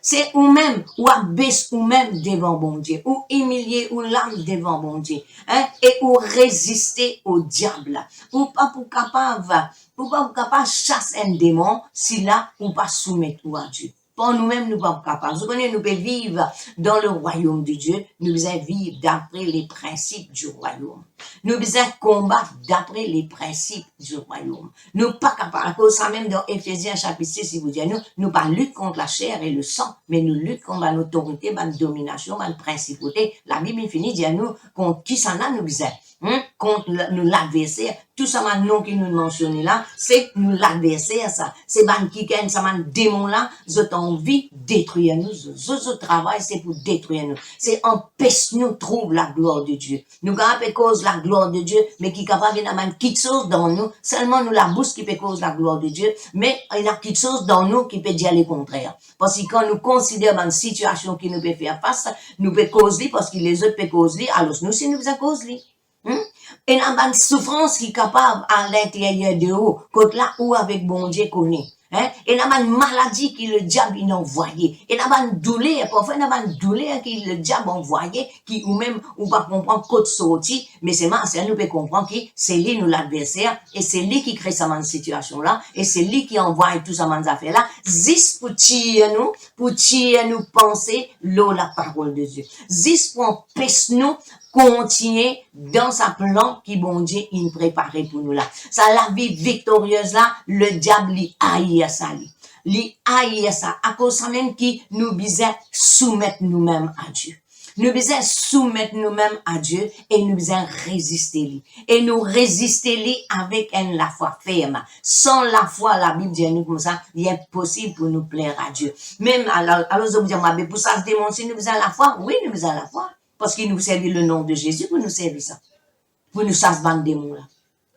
C'est ou même, ou abaisse ou même devant bon Dieu, ou humilier ou l'âme devant bon Dieu, hein, et ou résister au diable, ou pas pour capable chasser un démon, si là, ou pas soumettre ou à Dieu. Pour nous-mêmes, nous ne sommes pas capables. Vous connaissez, nous pouvons vivre dans le royaume de Dieu. Nous devons vivre d'après les principes du royaume. Nous devons combattre d'après les principes du royaume. Nous ne sommes pas capables. À cause ça même dans Éphésiens chapitre 6, si vous dites, nous pas lutte contre la chair et le sang, mais nous lutte contre l'autorité, la domination, la principauté. La Bible finit dit à nous contre qui ça n'a nous besoin. Contre nous l'adversaire, tout ça maintenant qui nous mentionne là, c'est nous l'adversaire ça, c'est ban qui gagne ça man démon là, zot envie détruire nous, zot travail c'est pour détruire nous, c'est empêche nous trouve la gloire de Dieu. Nous capable cause la gloire de Dieu, mais qui capable de man quelque chose dans nous, seulement nous la bouche qui peut cause la gloire de Dieu, mais il y a quelque chose dans nous qui peut dire le contraire. Parce que quand nous considérons une situation qui nous peut faire face, nous peut causer parce que les autres peut causer, alors nous si nous faisons causer. Et dans une souffrance qui est capable à l'intérieur de vous, quand là où avec bon Dieu connaît. Et dans une maladie qui le diable il envoyé. Et dans une douleur, parfois dans une douleur qui le diable envoyé, qui ou même, ou pas comprendre côté sorti, mais c'est nous peut comprendre que c'est lui nous l'adversaire, et c'est lui qui crée cette situation là, et c'est lui qui envoie tout ça affaires là, juste pour tirer nous penser la parole de Dieu. Juste pour empêcher nous continuer dans sa plan qui bon Dieu il préparé pour nous là. Ça la vie victorieuse là, le diable li haït ça li haït ça à cause ça même qui nous besoin soumettre nous-mêmes à Dieu. Nous besoin soumettre nous-mêmes à Dieu et nous besoin résister lui. Et nous résister lui avec la foi ferme. Sans la foi, la Bible dit nous comme ça, il est impossible pour nous plaire à Dieu. Même alors je vous dis mais pour ça se démontrer nous besoin la foi. Oui, nous besoin la foi. Parce qu'il nous servait le nom de Jésus pour nous servir ça. Pour nous chasser ban démons là.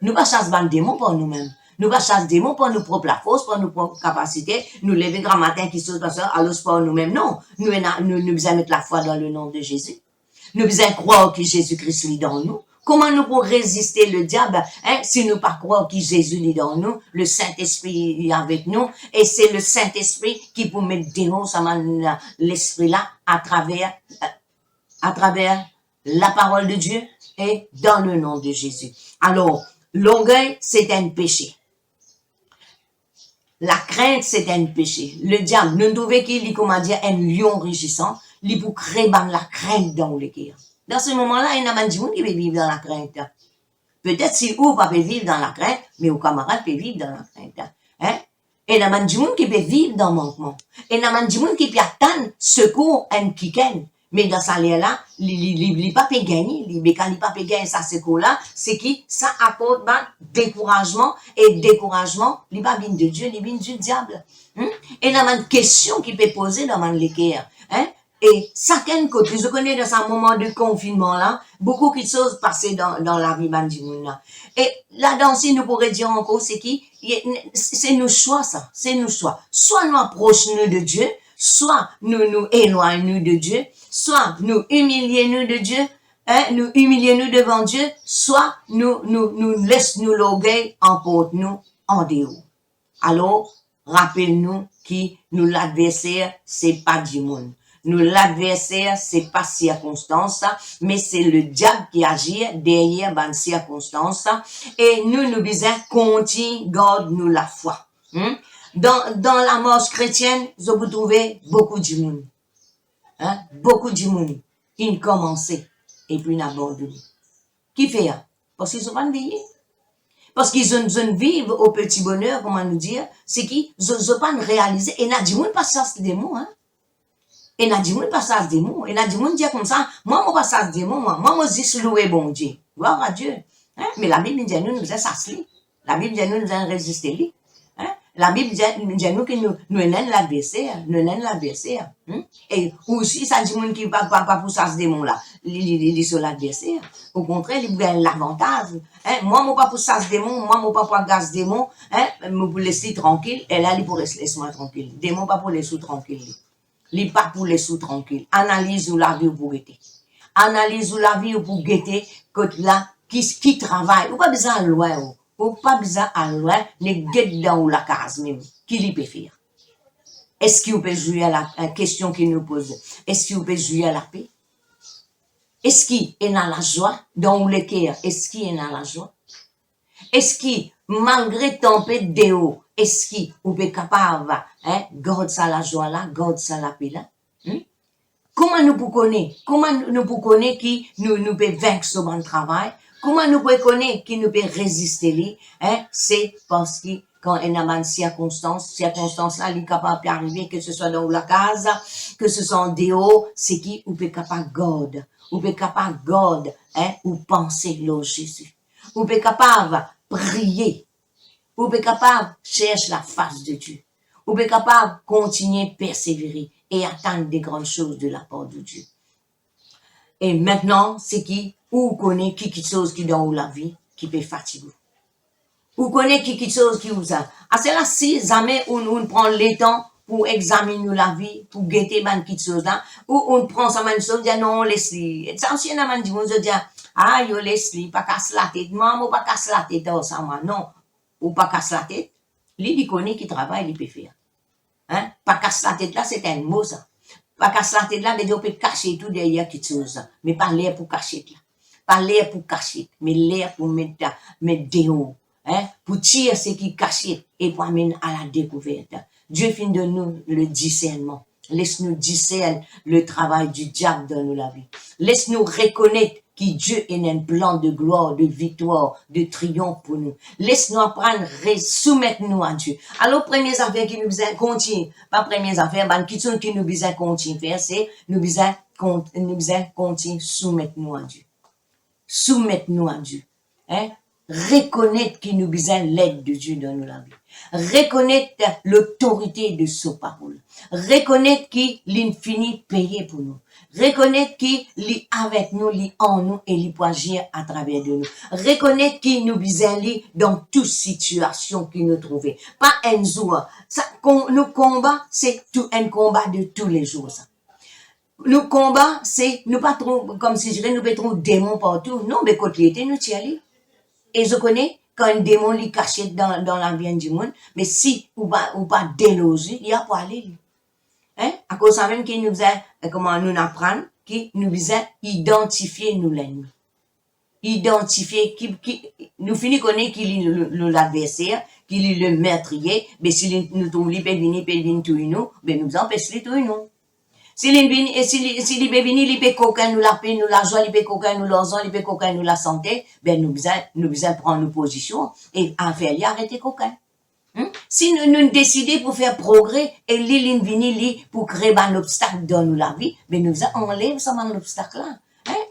Nous pas chasser ban démons pour nous-mêmes. Nous pas chasser démons pour nous propre la force, pour nos propres capacités. Nous lever grand matin qui se passe alors pour nous-mêmes. Non. Nous besoin mettre la foi dans le nom de Jésus. Nous besoin croire que Jésus-Christ est dans nous. Comment nous pouvons résister le diable, si nous pas croire que Jésus est dans nous, le Saint-Esprit est avec nous, et c'est le Saint-Esprit qui peut mettre démons sur l'esprit là à travers la parole de Dieu et dans le nom de Jésus. Alors, l'orgueil, c'est un péché. La crainte, c'est un péché. Le diable, nous trouvons qu'il est, comment dire, un lion rugissant, il peut créer la crainte dans le cœur. Dans ce moment-là, il y a un monde qui peut vivre dans la crainte. Peut-être si vous ne pouvez pas vivre dans la crainte, mais vos camarades peuvent vivre dans la crainte. Et il y a un monde qui peut vivre dans le manquement. Et il y a un monde qui peut attendre secours un kiken. Mais dans sa là, il pas peut gagner, mais quand il pas peut gagner ça secours là, c'est qui ça apporte découragement et découragement, il pas vient de Dieu, il vient du diable. Et dans une question qui peut poser dans mon cœur, et chacun côté, je connais dans ce moment de confinement là, beaucoup de choses passées dans la vie du monde là. Et là-dedans, si nous pourrions dire encore, c'est qui, c'est nos choix ça, c'est nos choix. Soit nous approchons de Dieu, soit nous éloignons de Dieu, soit nous humilions de Dieu, nous humilions devant Dieu, soit nous laissons l'orgueil emporte nous en dehors. Alors, rappelez-nous que nous l'adversaire, c'est pas du monde. Nous l'adversaire, c'est pas circonstance, mais c'est le diable qui agit derrière une circonstance. Et nous besoin continuer, garde-nous la foi. Dans la marche chrétienne, vous trouvez beaucoup de monde. Beaucoup de monde qui commencé et puis abandonné. Qui fait? Parce qu'ils sont pas veillés. Parce qu'ils ont vivre au petit bonheur, comment nous dire, c'est qu'ils n'ont pas réalisé. Et n'a dit monde pas ça des mots, Et n'a dit monde pas ça des mots. Et n'a dit monde dire comme ça, moi pas ça des mots, moi juste louer bon Dieu. Gloire à Dieu. Mais la Bible dit nous ça la Bible dit nous résister lui. La Bible dit nous que nous n'en l'adversaire, Et aussi, ça dit monde qui pas pour ça ce démon là, il sur l'adversaire. Au contraire, il gagne l'avantage. Moi pas pour ça ce démon, moi pas pour gaz démon, me pour laisser tranquille, et là il pour laisser moi tranquille. Démon pas pour les sous tranquille. Il pas pour les sous tranquille. Analyse ou la vie pour guetter. Analyse ou la vie pour guetter côté là qui travaille. Ou pas besoin loin ou pas besoin à loin, les guettes dans la case même, qui lui peut faire. Est-ce qu'il peut jouer à la question qu'il nous pose? Est-ce qu'il peut jouer à la paix? Est-ce qu'il est dans la joie? Dans le cœur, est-ce qu'il est dans la joie? Est-ce qu'il, malgré tempête de haut, est-ce qu'il est capable, garde ça la joie là, garde ça la paix là? Comment nous pouvons connaître? Comment nous pouvons connaître qui nous peut vaincre ce bon travail? Comment nous pouvons connaître qui nous peut résister lui? C'est parce que quand il y a une circonstance là, il est capable d'arriver, que ce soit dans la case, que ce soit en dehors, c'est qui ou peut capable garde, ou peut capable garde, ou penser le Jésus, ou peut capable prier, ou peut capable chercher la face de Dieu, ou peut capable continuer persévérer et attendre des grandes choses de la part de Dieu. Et maintenant, c'est qui ou connaît qui chose qui dans la vie qui peut fatiguer. Ou connaît qui chose qui vous a. Ah, c'est là, si jamais on prend le temps pour examiner la vie, pour guetter man qui chose là, ou on prend ça man chose, dit non, laisse-le. Ça aussi, on a dit, on se dit, ah, yo, laisse-le, pas casse la tête, maman, pas casse la tête, oh, ça, moi, non. Ou pas casse la tête. Lui, il connaît qui travaille, il peut faire. Pas casse la tête là, c'est un mot, ça. Pas casse la tête là, mais on peut cacher tout derrière quelque chose. Mais pas l'air pour cacher là. Pas l'air pour cacher, mais l'air pour mettre dehors. Pour tirer ce qui est caché et pour amener à la découverte. Dieu finit de nous le discernement. Laisse-nous discerner le travail du diable dans la vie. Laisse-nous reconnaître que Dieu est un plan de gloire, de victoire, de triomphe pour nous. Laisse-nous apprendre, soumettre-nous à Dieu. Alors, première affaire qui nous besoin continuer, pas première affaire, ben, qui nous besoin continuer faire, c'est nous besoin continuer, soumettre-nous à Dieu. Soumettre-nous à Dieu. Reconnaître qu'il nous besoin l'aide de Dieu dans la vie. Reconnaître l'autorité de sa parole. Reconnaître qu'il l'infini payé pour nous. Reconnaître qu'il est avec nous, il est en nous et il peut agir à travers de nous. Reconnaître qu'il nous besoin dans toute situation qu'il nous trouve. Pas un jour. Ça, nos combats, c'est tout un combat de tous les jours. Ça. Nos combats, c'est, nous pas trop, comme si je dirais, nous pas trop démons partout. Non, mais quand il était, nous t'y allons. Et je connais, quand un démon est caché dans l'ambiance du monde, mais si, ou pas déloger, il y a pas aller. À cause de ça même qu'il nous a, comment nous apprendre, qu'il nous a identifié nous l'ennemi. Identifier, nous finit connaître qu'il est l'adversaire, qu'il est le meurtrier, mais si nous trouvons, il peut venir tout nous, ben nous empêchons tout nous. Si il peut venir, il peut coquin nous la paix, nous la joie, il peut coquin nous l'argent, il peut coquin nous la santé, ben nous besoin prendre nos positions et en faire arrêter coquin. Si nous décidons pour faire progrès et l'île venir pour créer un obstacle dans nous la vie, ben nous enlève ça dans l'obstacle là.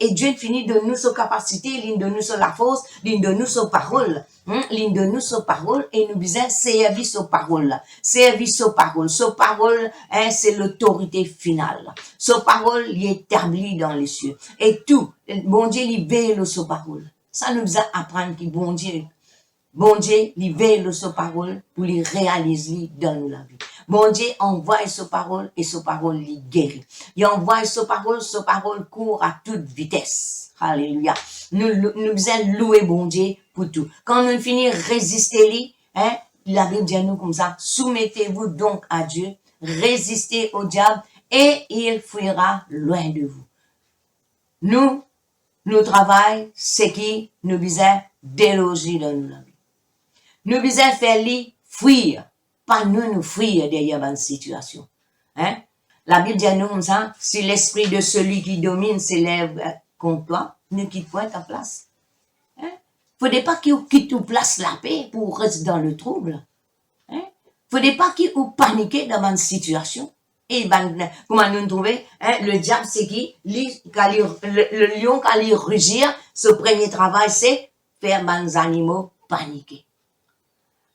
Et Dieu finit de nous sa capacité, il de nous sa la force, il de nous sa parole. Il de nous sa parole et nous besoin servir sa parole. Servir sa parole. Sa parole, c'est l'autorité finale. Sa parole, il est établi dans les cieux. Et tout, bon Dieu, il veille sa parole. Ça nous besoin apprendre que bon Dieu, il veille sa parole pour les réaliser dans la vie. Bon Dieu envoie sa parole et sa parole les guérit. Il envoie sa parole court à toute vitesse. Alléluia. Nous besoin louer bon Dieu pour tout. Quand nous finissons résister lui, la Bible dit à nous comme ça, soumettez-vous donc à Dieu, résistez au diable et il fuira loin de vous. Nous travail, c'est qui nous besoin déloger dans la vie. Nous besoin faire lui fuir. Pas nous fuir derrière une situation. La Bible dit à nous comme ça, si l'esprit de celui qui domine s'élève contre toi, ne quitte point ta place. Faudrait pas qu'il quitte ou place la paix pour rester dans le trouble. Faudrait pas qu'il ou paniquer dans une situation. Et comment nous trouver, le diable c'est qui, le lion quand il rugir, ce premier travail c'est faire les animaux paniquer.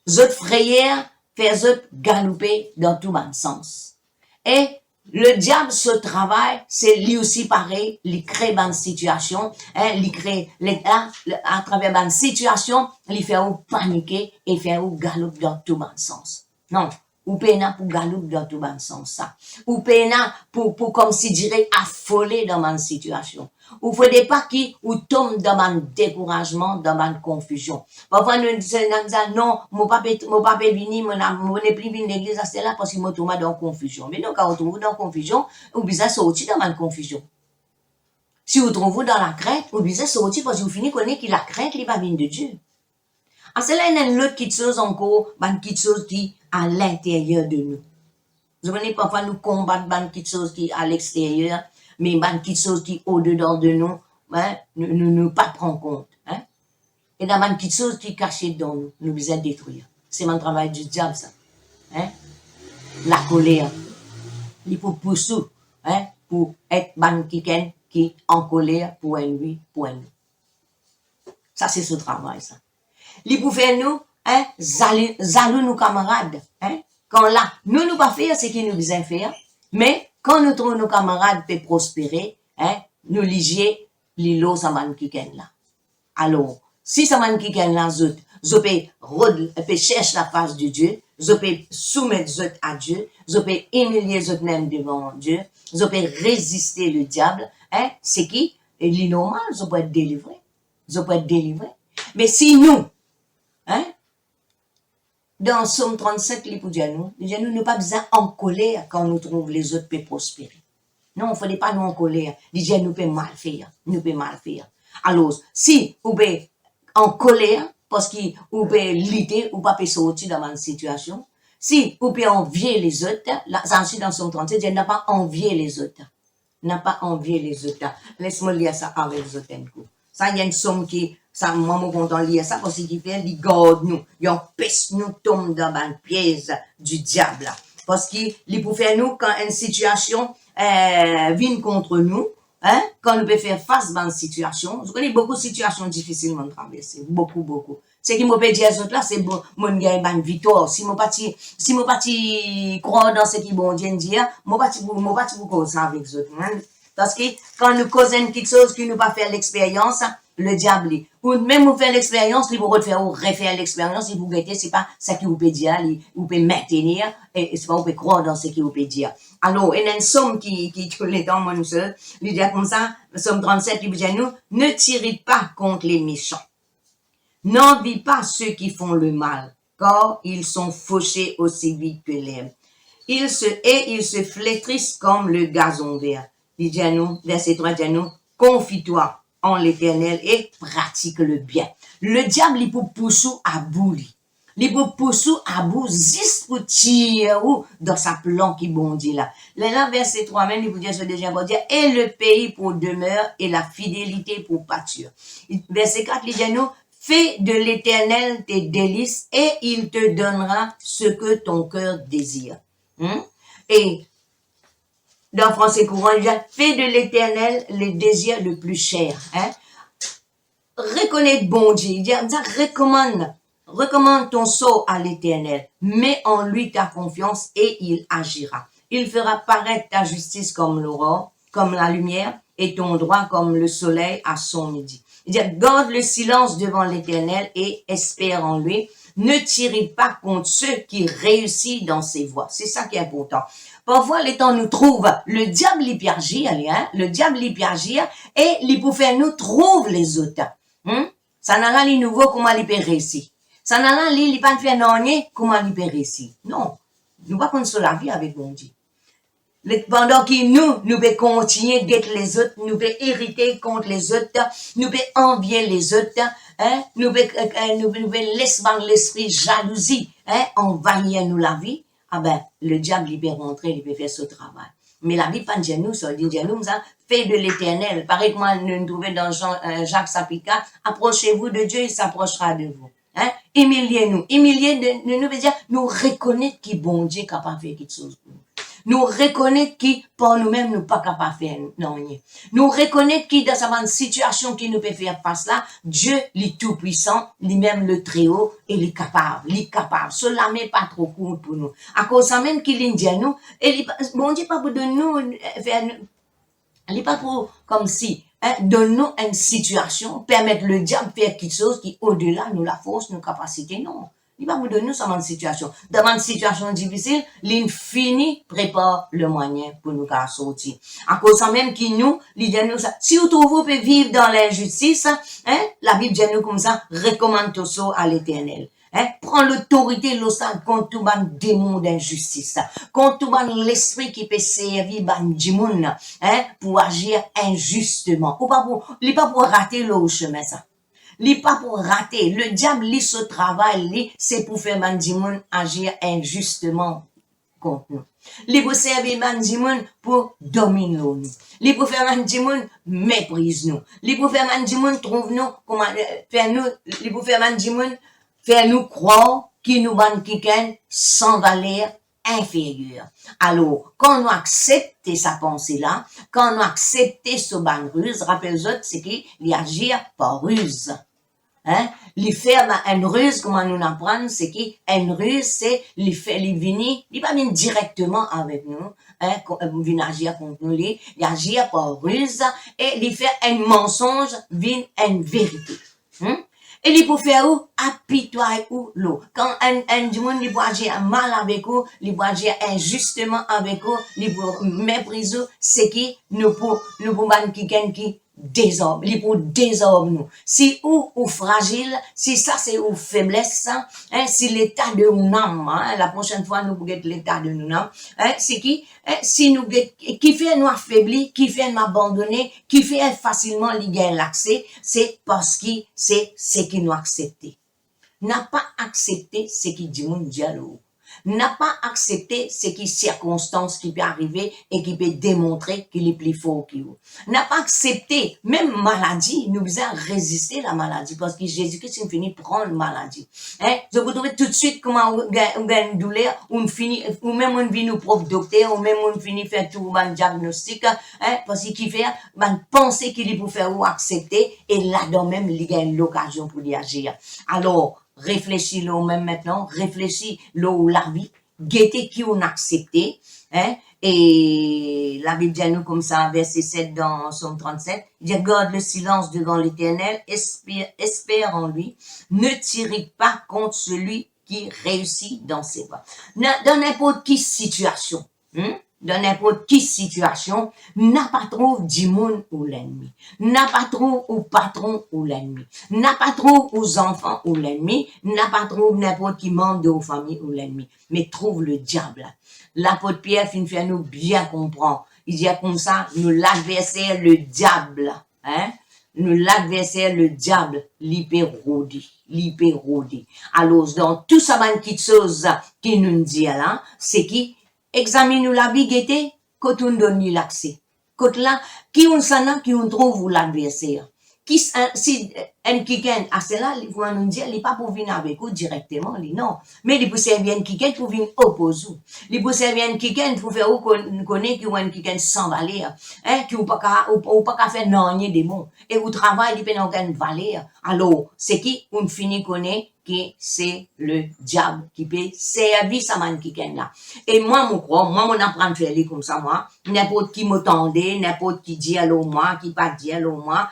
Zot frayeur, faire zot galoper dans tout bon sens. Et le diable, ce travail, c'est lui aussi pareil, il crée une situation, il crée, à travers une situation, il fait ou paniquer et faire ou galoper dans tout bon sens. Non, ou pena pour galoupe dans tout ban sens ça. Ou pena pour comme si dirait affolé dans ma situation. Ou faudrait pas qui ou tombe dans mon découragement, dans ma confusion. Parfois nous disons non, mon papa vini, mon n'est plus venu l'église c'est là parce qu'il m'a tombé dans confusion. Mais non, quand on tombe dans confusion, ou bien sortir dans ma confusion. Si vous trouvez dans la crainte, ou bien sortir parce que vous finissez connaître que la crainte n'est pas venue de Dieu. Ah, c'est là, il y a une autre petite chose encore, une petite chose qui est à l'intérieur de nous. Vous comprenez, parfois nous combattons une petite chose qui est à l'extérieur, mais une petite chose qui est au-dedans de nous, hein, nous pas prendre compte. Hein. Et dans une petite chose qui est cachée dans nous, nous besoin détruire. C'est mon travail du diable, ça. Hein. La colère. Il faut pousser, hein, pour être une qui est en colère pour un lui, pour un nous. Ça, c'est ce travail, ça. Il pour faire nous, hein, zalou nos camarades, hein. Quand là, nous pas faire ce qu'il nous besoin faire, mais quand nous trouvons nos camarades peut prospérer, hein, nous ligier l'îlot sa man qui là. Alors, si sa man qui là, je peux chercher la face de Dieu, je peux soumettre à Dieu, je peux humilier même devant Dieu, je peux résister le diable, hein, c'est qui, est normal, je peux être délivré. Je peux être délivré. Mais si nous, hein, dans Somme 37, il dit nous n'avons pas besoin en colère quand nous trouvons les autres peuvent prospérer. Non, il ne faut pas nous en colère. Il dit nous pouvons mal faire. Nous pouvons mal faire. Alors, si vous pouvez en colère, parce que vous pouvez lutter, ou pas sortir dans une situation, si vous pouvez envier les autres, là, ensuite dans Somme 37, il n'a pas envier les autres. N'a pas envier les autres. Laisse-moi lire ça avec les autres. Ça, il y a une somme qui, ça, moi, je suis content de lire ça parce qu'il fait, il garde nous, il empêche nous tomber dans un piège du diable. Parce qu'il peut faire nous, quand une situation vient contre nous, hein, quand nous peut faire face à une situation, je connais beaucoup de situations difficiles à traverser, beaucoup. Ce qui m'a peut dire aux autres là, c'est bon, mon gars, une victoire. Si mon parti croire dans ce qui bon Dieu dit, mon parti pour causer ça avec les autres. Hein? Parce que quand nous causons quelque chose qui nous pas fait l'expérience, le diable, ou même vous faire l'expérience, il vous refaire l'expérience, il vous guetter, c'est pas ça qui vous peut dire, vous peut maintenir, et c'est pas vous peut croire dans ce qui vous peut dire. Alors, il y a une somme qui tout le temps, moi, nous seuls, il dit comme ça, somme 37, il dit nous, ne tirez pas contre les méchants. N'envie pas ceux qui font le mal, car ils sont fauchés aussi vite que l'herbe. Ils se flétrissent comme le gazon vert. Il dit à nous, verset 3, dit à nous, confie-toi en l'Éternel et pratique le bien. Le diable, il peut pousser à bout. Il peut pousser à bout juste pour tirer dans sa plan qui bondit là. Là, verset 3, même, il vous dit, je déjà vous dire, et le pays pour demeure et la fidélité pour pâture. Verset 4, il dit à nous, fais de l'Éternel tes délices et il te donnera ce que ton cœur désire. Et dans français courant, il dit, fais de l'Éternel le désir le plus cher. Hein? Reconnaître bon Dieu. Il dit, recommande ton sort à l'Éternel. Mets en lui ta confiance et il agira. Il fera paraître ta justice comme l'aurore, comme la lumière, et ton droit comme le soleil à son midi. Il dit, garde le silence devant l'Éternel et espère en lui. Ne tirez pas contre ceux qui réussissent dans ses voies. C'est ça qui est important. Parfois, les temps nous trouve, le diable il peut agir, hein? Le diable il peut agir et il peut faire nous trouve les autres. Ça n'a rien de nouveau comment il peut réussir. Ça n'a rien de pas faire non comment il peut réussir. Non, nous pas qu'on la vie avec mon Dieu. Pendant que nous pouvons continuer d'être les autres, nous pouvons hériter contre les autres, nous pouvons envier les autres, hein, nous pouvons laisser l'esprit jalousie, hein, envahir nous la vie, ah ben, le diable, il peut rentrer, il peut faire ce travail. Mais la vie, pas de nous, ça dit, nous, ça, fait de l'Éternel. Pareil comment nous trouvons dans Jacques Sapika, approchez-vous de Dieu, il s'approchera de vous. Hein? Humiliez-nous. Humilier de nous veut dire, nous reconnaître qui bon Dieu est capable de faire quelque chose pour nous. Nous reconnaître qui, pour nous-mêmes, nous pas capable de faire non. Nous reconnaître qui, dans cette situation qui nous peut faire face là, Dieu, le tout-puissant, lui-même le très-haut, et il est capable. Cela n'est pas trop court pour nous. À cause de ça même qu'il dit à nous, et bon Dieu, pas pour de nous, il n'est pas pour, comme si, hein, donne-nous une situation, permettre le diable de faire quelque chose qui, au-delà, nous la force, nos capacités, non. Il va vous donner ça dans une situation. Dans une situation difficile, l'infini prépare le moyen pour nous sortir. À cause ça même qui nous, l'idée nous ça. Si vous trouvez vivre dans l'injustice, la Bible dit nous comme ça, recommande tout ça à l'Éternel. Prends l'autorité contre tout ban démon d'injustice, contre tout ban l'esprit qui peut servir ban dimoun, pour agir injustement. Il pas pour rater le chemin ça. Il pas pour rater. Le diable lit ce travail, c'est pour faire ban dimoun agir injustement contre nous. Il pour servir ban dimoun pour dominer nous. Il pour faire ban dimoun méprise nous. Il pour faire ban dimoun trouve nous comment faire nous. Il pour faire ban dimoun faire nous croire qu'il nous ban quelqu'un sans valeur inférieure. Alors, quand nous acceptons sa pensée-là, quand nous acceptons ce ban ruse, rappelez-vous, c'est qu'il agit par ruse. Il fait une ruse, comment nous apprendre, c'est qu'une ruse, c'est, il vient, il pas venir directement avec nous, il vient agir contre nous, il agit par ruse, et il fait un mensonge, vient une vérité. Et il peut faire où? Apitoyer ou l'eau. Quand un monde, il peut agir mal avec vous, il peut agir injustement avec vous, il peut mépriser, c'est qui nous pouvons quelqu'un qui désordre, il peut désordre nous. Si ou fragile, si ça c'est ou faiblesse, si l'état de nous âme, la prochaine fois nous pouvons l'état de nous âme, c'est qui, si nous qui fait nous affaiblir, qui fait nous abandonner, qui fait facilement lier l'accès, c'est parce que c'est ce qui nous accepté. N'a pas accepté ce qui dit mon dialogue. N'a pas accepté ce qui circonstance qui peut arriver et qui peut démontrer qu'il est plus fort que vous. N'a pas accepté, même maladie, nous faisons résister à la maladie parce que Jésus-Christ il finit prendre maladie. Je vous trouve tout de suite comment on a une douleur, on finit, ou même on vient nous propre docteur, ou même on finit faire tout un diagnostic, parce qu'il fait, penser qu'il est pour faire ou accepter, et là-dedans même, il y a l'occasion pour y agir. Alors, réfléchis là même maintenant, réfléchis là où la vie, guettez qui on a accepté, et la Bible dit nous comme ça, verset 7 dans Somme 37, il dit, garde le silence devant l'Éternel, espère en lui, ne tirez pas contre celui qui réussit dans ses voies. Dans n'importe quelle situation, dans n'importe quelle situation, n'a pas trop du monde ou l'ennemi, n'a pas trop au patron ou l'ennemi, n'a pas trop aux enfants ou l'ennemi, n'a pas trop n'importe qui membre de vos familles ou l'ennemi, mais trouve le diable. L'apôtre Pierre finit faire nous bien comprendre. Il dit comme ça, nous l'adversaire le diable, nous l'adversaire le diable, l'hyperrodé. Alors, dans tout ça, petite chose qui nous dit là, c'est qui examine la bigueté, quand on donne l'accès. Quand là, qui on s'en qui on trouve l'adversaire. Si un quelqu'un à cela, il faut nous dire, il n'est pas pour venir avec vous directement, non. Mais il peut servir un quelqu'un pour venir opposer. Il peut servir un quelqu'un pour faire connaître qu'il y a un quelqu'un sans valeur, qui ou pas qu'à faire non, des mots. Et au travail, il peut n'a aucune valeur. Alors, c'est qui on finit connaître que c'est le diable qui peut servir ça man quelqu'un là. Et moi, mon apprendre faire comme ça, moi, n'importe qui m'entendait, n'importe qui dit allô moi, qui pas dit allô moi,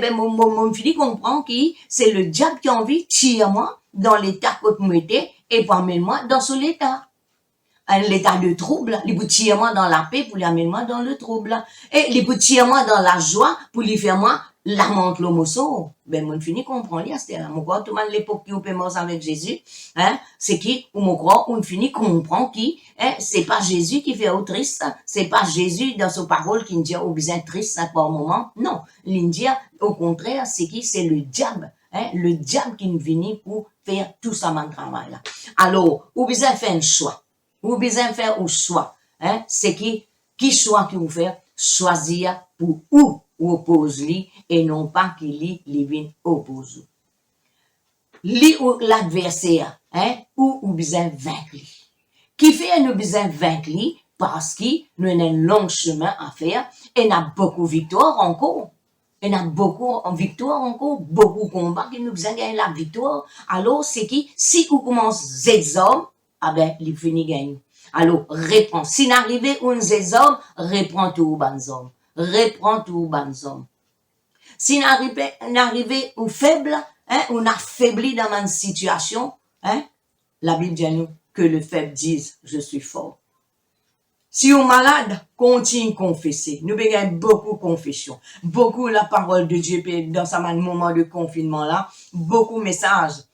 mon fini comprend que c'est le diable qui a envie de tirer moi dans l'état que vous mettez et pour amener moi dans ce l'état. L'état de trouble, il peut tirer moi dans la paix pour l'amener moi dans le trouble. Et il peut tirer moi dans la joie pour lui faire moi lamente l'homoso. Mon fini comprend là, c'était là. Mon corps, tout le monde l'époque qui est mort avec Jésus, c'est qui, ou mon corps, on finit comprend qui, c'est pas Jésus qui fait au triste, c'est pas Jésus dans sa parole qui nous dit au besoin triste par moment. Non. Il dit, au contraire, c'est qui, c'est le diable. Le diable qui nous vient pour faire tout ça, mon travail là. Alors, ou besoin faire un choix. Ou besoin faire un choix. C'est qui choix que vous faites? Choisir pour où oppose-lui et non pas qu'il vient oppose. Lui ou l'adversaire, ou besoin vaincre lui. Qui fait nous besoin vaincre lui parce qu'il nous a un long chemin à faire et n'a beaucoup de victoire encore. Et n'a beaucoup en victoire encore, beaucoup de combats qui nous besoin gagner la victoire. Alors, c'est qui, si vous commencez des hommes, il finit gagner. Alors, réponds. Si n'arrivez aux hommes, réponds tout aux bons hommes. Reprends tout aux bons hommes. Si n'arrivez aux faibles, on affaiblit dans une situation, la Bible dit à nous que le faible dise, je suis fort. Si vous êtes malade, continuez de confesser. Nous avons beaucoup de confessions. Beaucoup la parole de Dieu dans ce moment de confinement là. Beaucoup de messages.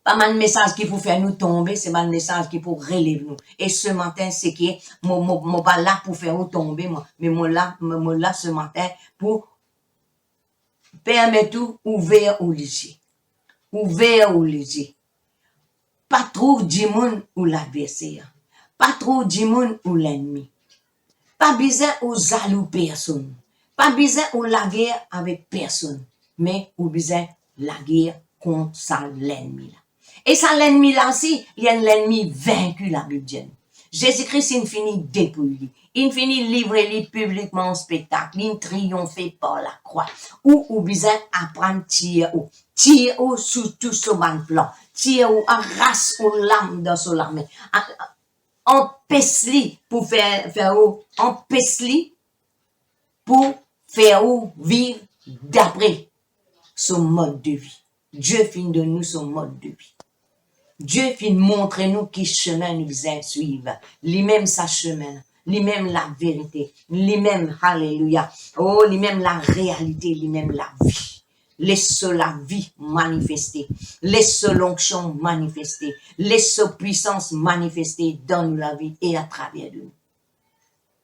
Pas mal de messages qui pour faire nous tomber, c'est mal de messages qui pour relever nous. Et ce matin, c'est que moi pas là pour faire nous tomber, mais moi là ce matin pour permettre tout ouvert au lycée. Ouvert au lycée. Pas trop du monde ou l'adversaire. Pas trop du monde ou l'ennemi. Pas besoin aux jaloux personne. Pas besoin ou la guerre avec personne. Mais ou besoin la guerre contre ça l'ennemi là. Et ça l'ennemi là aussi, il y a l'ennemi vaincu la Bible dit. Jésus-Christ il finit dépouillé. Il finit livré publiquement en spectacle. Il triomphé par la croix. Ou besoin apprendre tirer ou. Tirer ou sous tout son plan. Tirer ou arrache ou l'âme dans son armée. Empêche-li pour faire empêche-li pour faire vivre d'après son mode de vie. Dieu finit de nous son mode de vie. Dieu finit montrer nous qui chemin nous suivre. Lui-même sa chemin, lui-même la vérité, lui-même, alléluia. Oh, lui-même la réalité, lui-même la vie. Laisse la vie manifester, laisse l'onction manifester, laisse puissance manifester dans nous la vie et à travers de nous.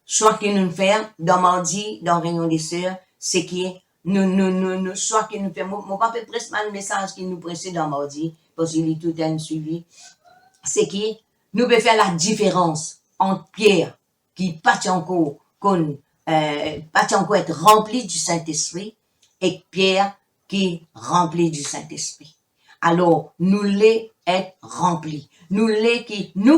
Soit que nous faisons dans mardi, dans Réunion des Sœurs, c'est que nous, soit que nous faisons, mon papa presse un message qui nous précède dans mardi, parce qu'il est tout un suivi, c'est que nous pouvons faire la différence entre Pierre, qui pas encore être rempli du Saint-Esprit, et Pierre, qui rempli du Saint-Esprit. Alors, nous les être remplis. Nous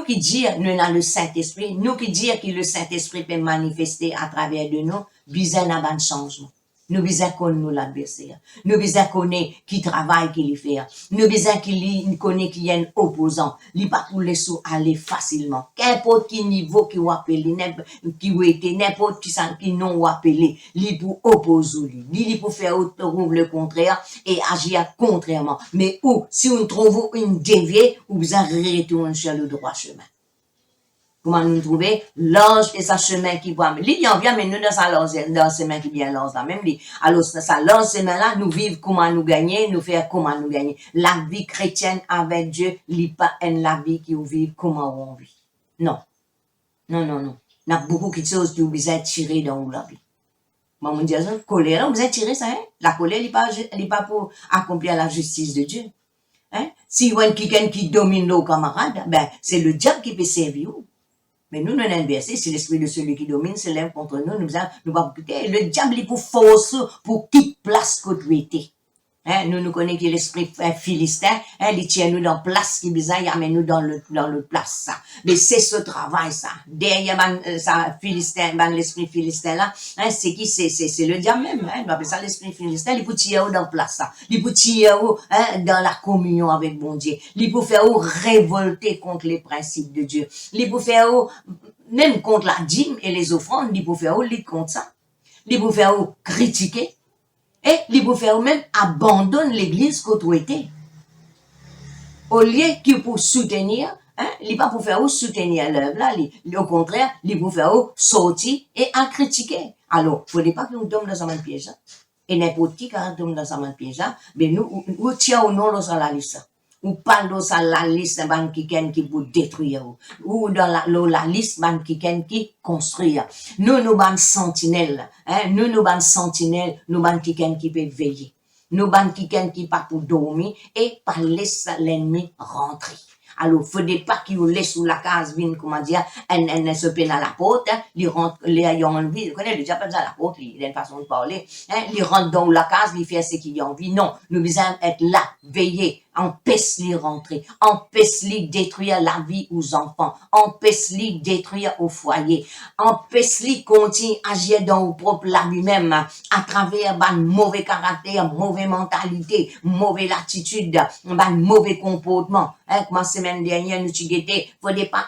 qui dire, nous avons le Saint-Esprit, nous qui dire que le Saint-Esprit peut manifester à travers de nous, besoin d'un changement. Nous besoin connaître nous l'adversaire. Nous besoin connaître qui travaille, qui les fait. Nous besoin qu'il connaît qu'il y a un opposant. Il pas pour les sous aller facilement. Qu'importe qui niveau qui ou appelé, qui ou été, n'importe qui non ou appelé, il pour opposer lui. Il pour faire le contraire et agir contrairement. Mais si on trouve une déviée, ou besoin retourner sur le droit chemin. Comment nous trouver l'ange et sa chemin qui voit. Il y en vient, mais nous dans sa chemin qui vient l'ange là même. Alors, sa l'ange chemin là, nous vivons comment nous gagner, nous faire comment nous gagner. La vie chrétienne avec Dieu, n'est pas la vie qui vit comment on vit. Non. Il y a beaucoup de choses qui ont besoin de tirer dans la vie. Moi, on dit, colère, on besoin de tirer ça, hein. La colère, elle n'est pas pour accomplir la justice de Dieu. Hein? Si il y a quelqu'un qui domine nos camarades, ben, c'est le diable qui peut servir. Mais nous, nous avons inversé, c'est l'esprit de celui qui domine, c'est l'un contre nous, nous va le diable est pour force, pour quitter place qu'autorité. Hein, nous connaissons que l'esprit philistin, hein, il tient nous dans place qui besoin, il amène nous dans le place, ça. Mais c'est ce travail, ça. Derrière, ça, philistin, l'esprit philistin, là, hein, c'est le diable même, hein, on appelle ça l'esprit philistin, il peut tirer dans place, ça. Il peut tirer, hein, dans la communion avec bon Dieu. Il peut faire, révolter contre les principes de Dieu. Il peut faire, même contre la dîme et les offrandes, il peut faire, lutte contre ça. Il peut faire, critiquer. Et il peut faire même abandonner l'église qu'autorité. Au lieu qu'il pour soutenir, hein, il pas pour faire soutenir l'œuvre là, au contraire, il peut faire sortir et en critiquer. Alors, faut pas que nous tombions dans un même piège. Et n'importe qui tombe dans un même piège, mais nous tirons au nom de la liste. Ou pas dans la liste qui pour détruire, ou dans la liste qui construire. Nous ban sentinelles, hein, nous ban sentinelles, nous ban qui peut veiller. Nous ban qui pas pour dormir et pas laisser l'ennemi rentrer. Alors, faut pas qu'il laisse sous la case, comment dire, elle se peine à la porte, il rentre, les ayant envie, vous connaissez, le diable à la porte, il a une façon de parler, hein, il rentre dans la case, il fait ce qu'il a envie. Non, nous devons être là, veiller, empêche-les rentrer, empêche-les détruire la vie aux enfants, empêche-les détruire au foyer, empêche-les continuer à agir dans vos propres la lui-même, à travers un mauvais caractère, mauvaise mentalité, mauvaise attitude, un mauvais comportement. Hein, comment semaine dernière, nous t'y faut pas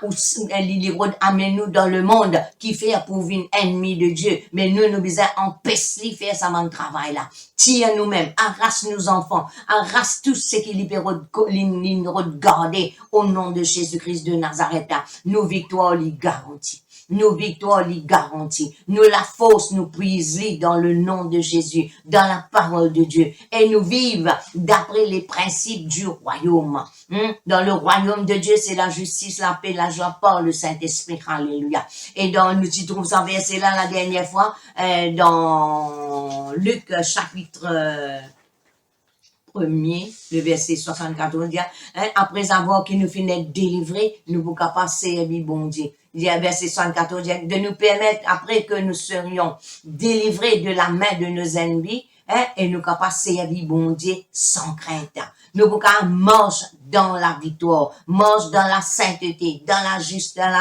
amener nous dans le monde qui fait pour venir ennemi de Dieu. Mais nous devons empêcher faire ça, mon travail là. Tire nous-mêmes, arrache nos enfants, arrache tout ce qui lui peut regarder au nom de Jésus-Christ de Nazareth. Nos victoires les garanties. Nos victoires les garanties. Nous la force nous prise dans le nom de Jésus, dans la parole de Dieu. Et nous vivons d'après les principes du royaume. Dans le royaume de Dieu, c'est la justice, la paix, la joie par le Saint-Esprit. Alléluia. Et nous trouvons ça verset là la dernière fois, dans Luc chapitre 1er, le verset 74, dit, après avoir qu'il nous finit délivrer, nous pouvons passer à bon Dieu. Il y a verset 74, de nous permettre, après que nous serions délivrés de la main de nos ennemis, et nous capables de servir bon Dieu sans crainte. Nous pouvons marcher dans la victoire, marcher dans la sainteté, dans la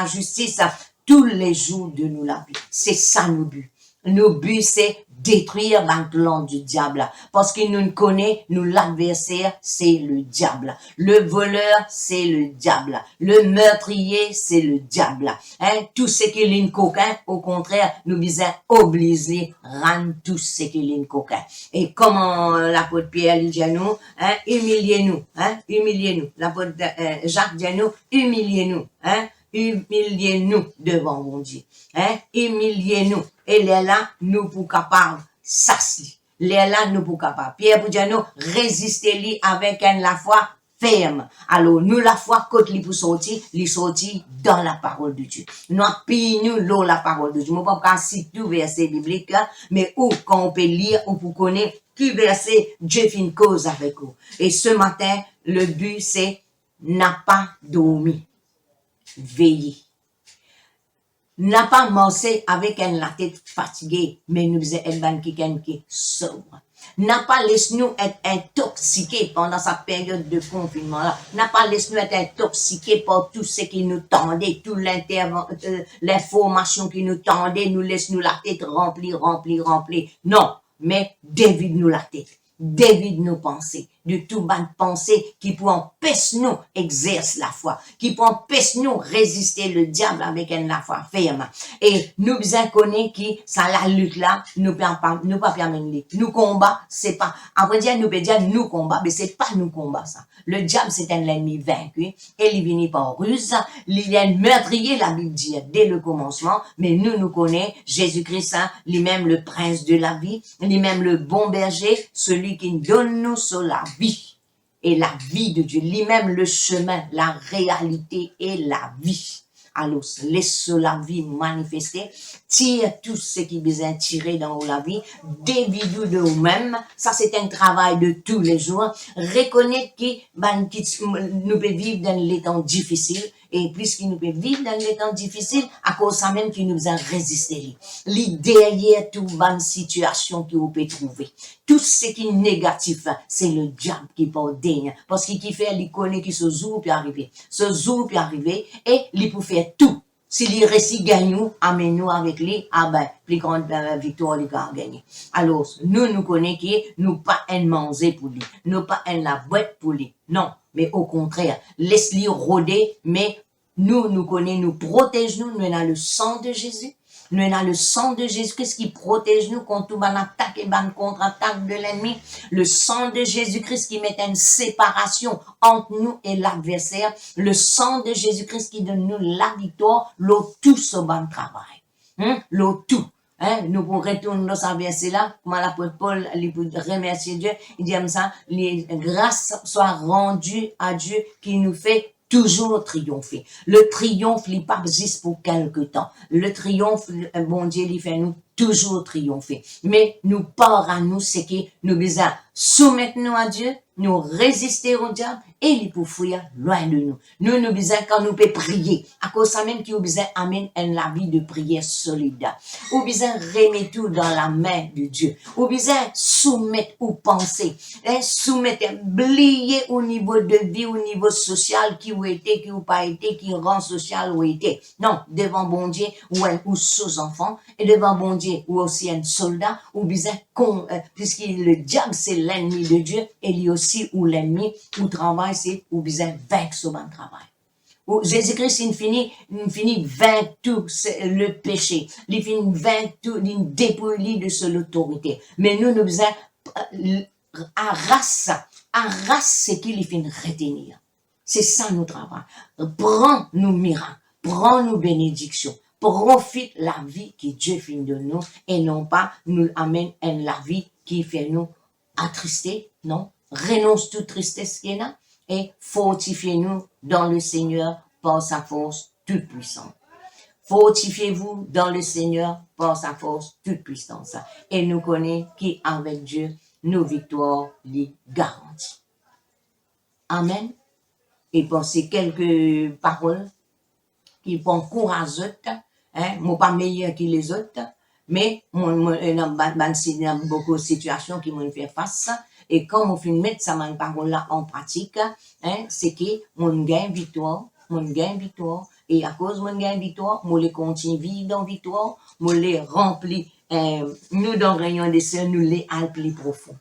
justice, tous les jours de nous la vie. C'est ça nos buts. Nos buts, c'est détruire le plan du diable. Parce qu'il nous connaît, nous l'adversaire, c'est le diable. Le voleur, c'est le diable. Le meurtrier, c'est le diable. Tout ce qui est une coquin, au contraire, nous disons obliger, rendre tout ce qui est une coquin. Et comment l'apôtre Pierre dit à nous, humiliez-nous, humiliez-nous. L'apôtre Jacques dit à nous, humiliez-nous, humiliez-nous devant mon Dieu. Humiliez-nous. Et là, nous pour capables, s'asseoir. Là, nous pour capables. Pierre pour dire nous, résistez-lui avec la foi ferme. Alors, nous, la foi, quand il pour sortir dans la parole de Dieu. Nous appuyons l'eau, la parole de Dieu. Je ne peux pas citer tout verset biblique, mais où, quand on peut lire, on peut connaître qui verset, Dieu fait une cause avec vous. Et ce matin, le but, c'est, n'a pas dormi. Veiller. N'a pas marché avec la tête fatiguée, mais nous faisons un qui est sobre. N'a pas laissé nous être intoxiqués pendant sa période de confinement là. N'a pas laissé nous être intoxiqués par tout ce qui nous tendait, toute l'information qui nous tendait, nous laisse nous la tête remplie. Non, mais dévide nous la tête. Dévide nos pensées, de tout bonne pensée qui peut empêcher nous exercer la foi, qui peut empêcher nous résister le diable avec la foi ferme. Et nous bien connaître qui, ça la lutte là, nous pas permettre. Nous combat, c'est pas, après dire, nous peut dire nous combat, mais c'est pas nous combat ça. Le diable c'est un ennemi vaincu, et il vient par ruse, il vient meurtrier la Bible dit dès le commencement, mais nous connaissons Jésus-Christ, lui-même le prince de la vie, lui-même le bon berger, celui qui nous donne nous sur la vie et la vie de Dieu, lui-même le chemin, la réalité et la vie. Alors, laisse la vie manifester, tire tout ce qui besoin tirer dans la vie, dévidou de nous-mêmes, ça c'est un travail de tous les jours, reconnaître que nous pouvons vivre dans les temps difficiles, et puisqu'il nous peut vivre dans les temps difficiles, à cause ça même qu'il nous a résisté. Derrière toute bonne situation que vous pouvez trouver. Tout ce qui est négatif, c'est le diable qui peut digne. Parce qu'il fait, il connaît que ce jour peut arriver. Ce jour peut arriver, et il peut faire tout. S'il réussit gagnons, amène-nous avec lui, plus grande victoire, il va gagner. Alors, nous connaissons que nous pas un manger pour lui. Nous pas un la boîte pour lui. Non. Mais au contraire, laisse-le rôder, mais nous connaissons, nous protège nous avons le sang de Jésus. Nous avons le sang de Jésus-Christ qui protège nous contre toute attaque et contre-attaque de l'ennemi. Le sang de Jésus-Christ qui met une séparation entre nous et l'adversaire. Le sang de Jésus-Christ qui donne nous la victoire, l'eau tout ce bon travail. L'eau tout. Nous pour retourner dans ce verset-là, comme l'apôtre Paul, il peut remercier Dieu, il dit comme ça, les grâces soient rendues à Dieu qui nous fait toujours triompher. Le triomphe, il pas juste pour quelque temps. Le triomphe, bon Dieu, il fait nous toujours triompher. Mais nous part à nous, c'est que nous devons soumettre nous à Dieu, nous résister au diable, et il peut fuir loin de nous. Nous devons, quand nous pouvons prier, à cause ça même qui nous besoin amène la vie de prière solide. Ou besoin remettre tout dans la main de Dieu. Ou besoin soumettre ou penser. Soumettre, oublier au niveau de vie, au niveau social, qui ou été, qui ou pas été, qui rend social ou été. Non, devant bon Dieu, ou sous-enfant, et devant bon Dieu, ou aussi un soldat, ou besoin puisque le diable c'est l'ennemi de Dieu, et lui aussi, ou l'ennemi, ou travail, c'est ou besoin vaincre ce bon travail. Jésus-Christ, il finit vaincre tout le péché. Il finit vaincre tout, il dépouille de l'autorité. Mais nous besoin arrache ce qu'il fin retenir. C'est ça notre travail. Prends nos miracles, prends nos bénédictions, profite la vie que Dieu fait de nous et non pas nous amène à la vie qui fait nous attrister, non? Renonce toute tristesse qu'il y a et fortifiez-nous dans le Seigneur par sa force toute puissante. Fortifiez-vous dans le Seigneur par sa force toute puissance. Et nous connaissons qu'avec Dieu, nos victoires les garanties. Amen. Et pensez quelques paroles qui font courage aux autres. Moi, pas meilleur que les autres, mais moi, dans beaucoup de situations qui m'ont fait face. Et quand on fait mettre ça, ma parole là en pratique, c'est que mon gain victoire, et à cause de mon gain victoire, moi les continue vivre dans victoire, moi les remplis, nous dans le rayon des cieux, nous les al plus profond.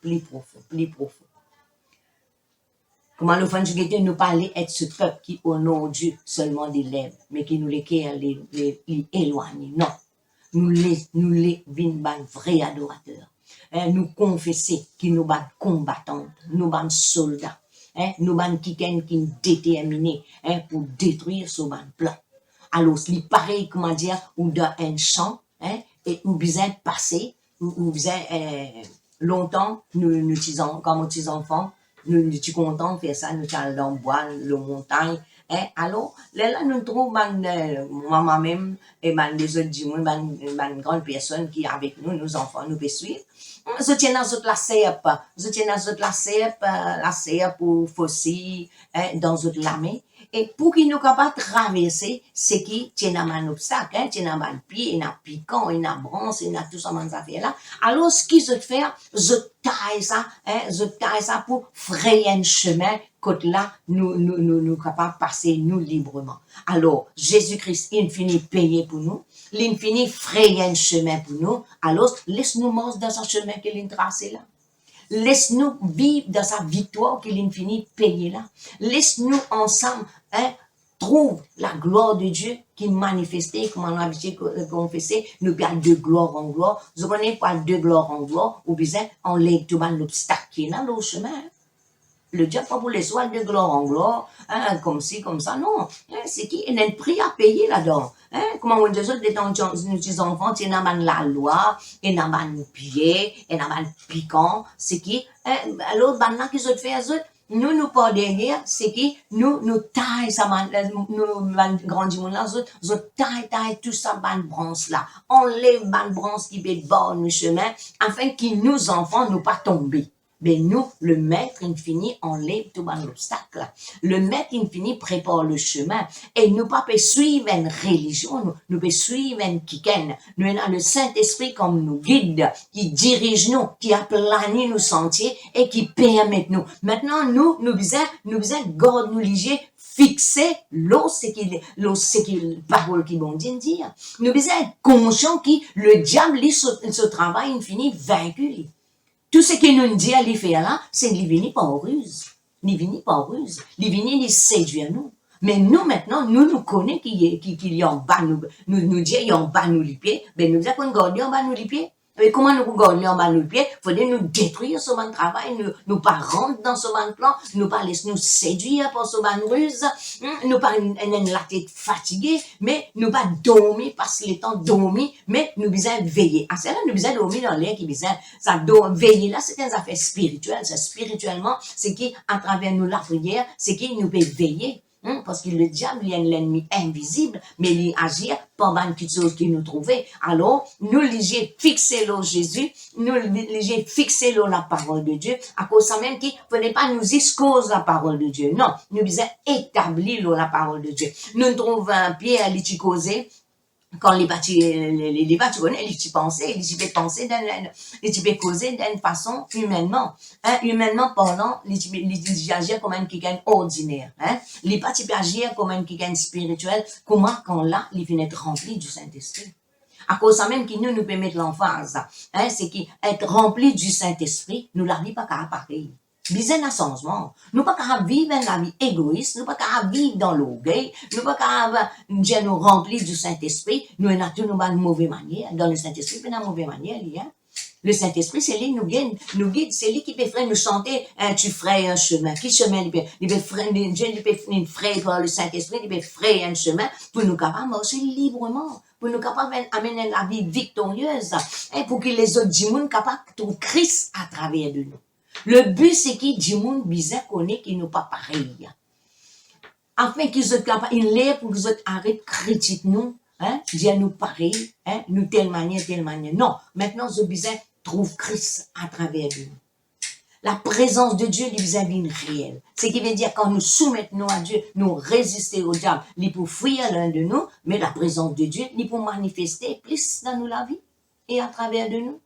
Comment nous faisons nous parler être ce peuple qui honore Dieu seulement des lèvres, mais qui nous les éloigne. Non. Nous les vins vrais adorateurs. Nous confesser qui nous bat combattantes, nous bat soldats, nous bat qui déterminés pour détruire ce plan. Alors, c'est pareil, comment dire, ou dans un champ, et où besoin passer, où besoin longtemps, nous disons, comme petits enfants, nous sommes contents de faire ça, nous allons dans le bois, la montagne. Alors, là, nous trouvons moi-même et les autres du monde, une grande personne qui est avec nous, nos enfants, nous peut suivre. Je tiens dans la serpe pour fosser dans notre lamé. Et pour qu'il nous capable de traverser, c'est qui tient un obstacle, tient un pied, un piquant, une branche, une tout ça, dans affaire là. Alors, ce qu'ils se fait, je taille ça pour frayer un chemin, côté là, nous capables de passer, nous, librement. Alors, Jésus-Christ, infini payé pour nous, l'infini frayer un chemin pour nous. Alors, laisse-nous marcher dans ce chemin qu'il a tracé là. Laisse-nous vivre dans sa victoire qu'il infini payé là. Laisse-nous ensemble, trouve la gloire de Dieu qui manifestait, comme on a habitué confesser, nous parlons de gloire en gloire. Je connais pas de gloire en gloire, ou bien on lève tout l'obstacle qui est dans le chemin. Le diable pas pour les soins de gloire en gloire, comme ci, comme ça, non. C'est qu'il y a un prix à payer là-dedans. Comment on dit ça, nos enfants, ils n'ont pas la loi, ils n'ont pas de pied, ils n'ont pas de piquant. C'est qui, alors, maintenant qu'ils ont fait ça, nous pas derrière, c'est qui, nous taille ça, nous, grandis, nous taille tout ça, ban branche là. On lève ban branche qui fait bord le chemin, afin que nos enfants ne pas tomber. Mais nous, le maître infini, enlève tout l'obstacle. Le maître infini prépare le chemin. Et nous pas suivre une religion, nous pas suivre une quiken. Nous avons le Saint-Esprit comme nous guide, qui dirige nous, qui aplanit nos sentiers et qui permet nous. Maintenant, nous besoin garder nous liger, fixer l'eau, c'est qu'il parole qui bon dire. Nous besoin être conscients que le diable, ce travail infini, vaincu. Tout ce qu'il nous dit à lui faire là, c'est qu'il vient pas en ruse. Il vient il séduire nous. Mais nous, maintenant, nous connaissons qu'il y a en bas, nous dit, il y a en bas nous les pieds. Ben, nous avons gardé en bas nous les pieds. Mais comment nous gardons en bas nous les pieds? Faudrait nous détruire ce bon travail, nous pas rentrer dans ce bon plan, nous pas laisser nous séduire par ce bon ruse, nous pas la tête fatiguée, mais nous pas dormir parce que les temps dormir, mais nous besoin veiller. À cela, nous besoin dormir dans l'air qui besoin, ça veiller là, c'est une affaire spirituelle, c'est spirituellement, c'est qui, à travers nous la prière, c'est qui nous peut veiller. Parce que le diable, il y a l'ennemi invisible, mais il agit pendant quelque chose qu'il nous trouvait. Alors, nous léger fixer l'eau Jésus, nous léger fixer l'eau la parole de Dieu, à cause ça même qu'il ne fallait pas nous excuse la parole de Dieu. Non, nous devons établir l'eau la parole de Dieu. Nous trouvons un pied à l'iticoser, quand les bâtis, tu connais, les tu penser, les causer d'une façon humainement, humainement parlant, les agir comme un quelqu'un ordinaire, les bâtis agir comme un quelqu'un spirituel, comment quand là, ils viennent être remplis du Saint-Esprit. À cause ça même qui nous peut mettre l'emphase, c'est qu'être rempli du Saint-Esprit, nous la vie pas qu'à pareil. Besoin d'un changement. Nous pas qu'à vivre une vie égoïste, nous pas qu'à vivre dans l'orgueil, nous pas qu'à nous remplir du Saint-Esprit, nous avons tout une mauvaise manière, dans le Saint-Esprit, une mauvaise manière, Le Saint-Esprit, c'est lui nous guide, c'est lui qui peut faire nous chanter, hein, tu ferais un chemin. Qui chemin, il peut faire, Dieu, il peut faire par le Saint-Esprit, il peut faire un chemin pour nous capables de marcher librement, pour nous capables d'amener la vie victorieuse, hein, pour que les autres du monde capables de trouver Christ à travers de nous. Le but, c'est qu'il du monde bizarre connaît qui nous pas pareil. Afin qu'ils soient capables, il est pour qu'ils arrêtent de critiquer nous, hein, dire nous pareil, hein, nous telle manière. Non, maintenant, ce bizarre trouve Christ à travers nous. La présence de Dieu, il est une réelle. Ce qui veut dire quand nous soumettons à Dieu, nous résister au diable, il peut fuir l'un de nous, mais la présence de Dieu, il peut manifester plus dans nous la vie et à travers de nous.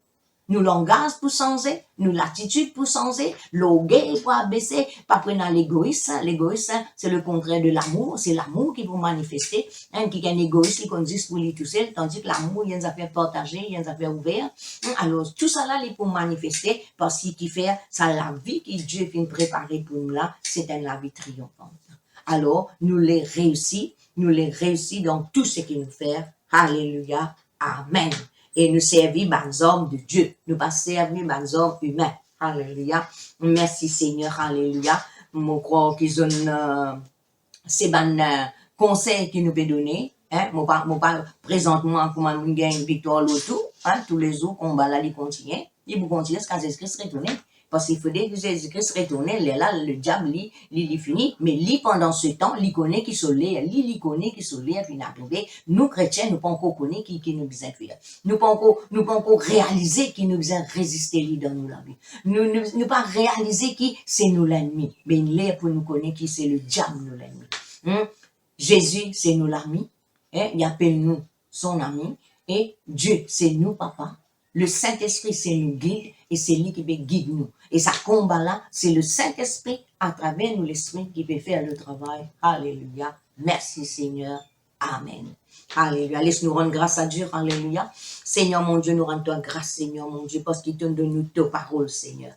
Nous langage pour changer, nous l'attitude pour changer, l'orgueil pour abaisser, pas prendre l'égoïsme. L'égoïsme, c'est le contraire de l'amour, c'est l'amour qui vous manifester. Un qui est un égoïste, il conduit pour lui tout seul, tandis que l'amour, il y a des affaires partagées, il y a des affaires ouvertes. Alors, tout ça là, il pour manifester, parce qu'il fait, ça la vie que Dieu vient préparer pour nous là, c'est une vie triomphante. Alors, nous les réussis dans tout ce qu'il nous fait. Alléluia. Amen. Et nous servir les hommes de Dieu. Nous pas servir les hommes humains. Alléluia. Merci Seigneur. Alléluia. Je crois qu'ils ont, c'est un conseil qu'ils nous peut donner. Hein, moi pas présentement comment nous gagne victoire l'auto. Hein, tous les jours, on va là, il continue. Il vous continue jusqu'à Jésus-Christ retourner. Parce qu'il faudrait que Jésus-Christ retourne, là, le diable, il finit, mais lui, pendant ce temps, il connaît qui sont là, il connaît qui sont là, puis il arrivé. Nous, chrétiens, nous pas encore connaître qui nous besoin faire. Nous pas encore réaliser qui nous besoin résister lui dans nous la vie. Nous pas réaliser qui c'est nous l'ennemi. Mais il est pour nous connaître qui c'est le diable, nous l'ennemi. Jésus, c'est nous l'ami. Hein? Il appelle nous son ami. Et Dieu, c'est nous, papa. Le Saint-Esprit, c'est nous guide et c'est lui qui peut guider nous. Et ça combat là, c'est le Saint-Esprit à travers nous, l'Esprit qui peut faire le travail. Alléluia. Merci Seigneur. Amen. Alléluia. Laisse-nous rendre grâce à Dieu. Alléluia. Seigneur mon Dieu, nous rendons toi grâce, Seigneur mon Dieu, parce qu'il te donne nous ta parole, Seigneur.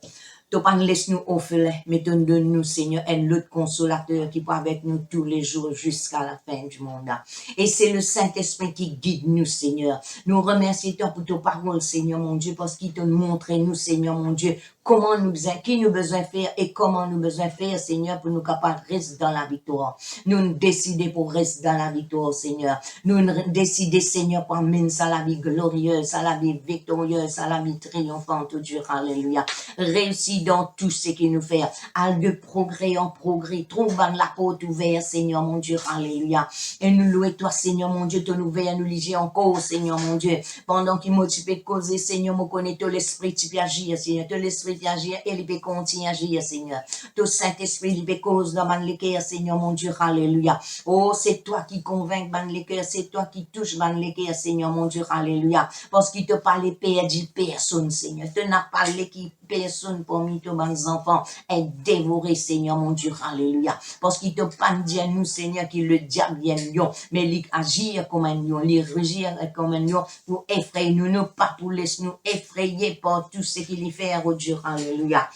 Tu ne laisse-nous orphelins, mais tu donnes-nous, Seigneur, un autre consolateur qui peut avec nous tous les jours jusqu'à la fin du monde. Et c'est le Saint-Esprit qui guide nous, Seigneur. Nous remercions toi pour ta parole, Seigneur, mon Dieu, parce qu'il te montre, nous, Seigneur, mon Dieu, comment nous besoin, qui nous besoin faire et comment nous besoin faire, Seigneur, pour nous capables de rester dans la victoire. Nous décider pour rester dans la victoire, Seigneur. Nous décider, Seigneur, pour mener ça la vie glorieuse, à la vie victorieuse, à la vie triomphante, Dieu, alléluia. Réussis dans tout ce qu'il nous fait. À de progrès en progrès. Trouve la porte ouverte, Seigneur, mon Dieu, alléluia. Et nous louons toi, Seigneur, mon Dieu, te nous veillons, nous liger encore, Seigneur, mon Dieu. Pendant qu'il m'a tu peux causer, Seigneur, me connaît tout l'esprit, tu peux agir, Seigneur. Tout l'esprit peut agir et il peut continuer à agir, Seigneur. Tout Saint-Esprit, il peut cause dans mon cœur, Seigneur, mon Dieu, alléluia. Oh, c'est toi qui convainc mon cœur, c'est toi qui touche mon cœur, Seigneur, mon Dieu, alléluia. Parce qu'il te parle, Père, dit personne, Seigneur. Tu n'as parlé qui personne parmi tous mes enfants est dévoré, Seigneur, mon Dieu, alléluia. Parce qu'il te pas dit à nous, Seigneur, que le diable vient lion, mais il agit comme un lion, il rugir comme un lion pour effrayer nous, pas pour laisser nous effrayer par tout ce qu'il fait, oh Dieu, alléluia.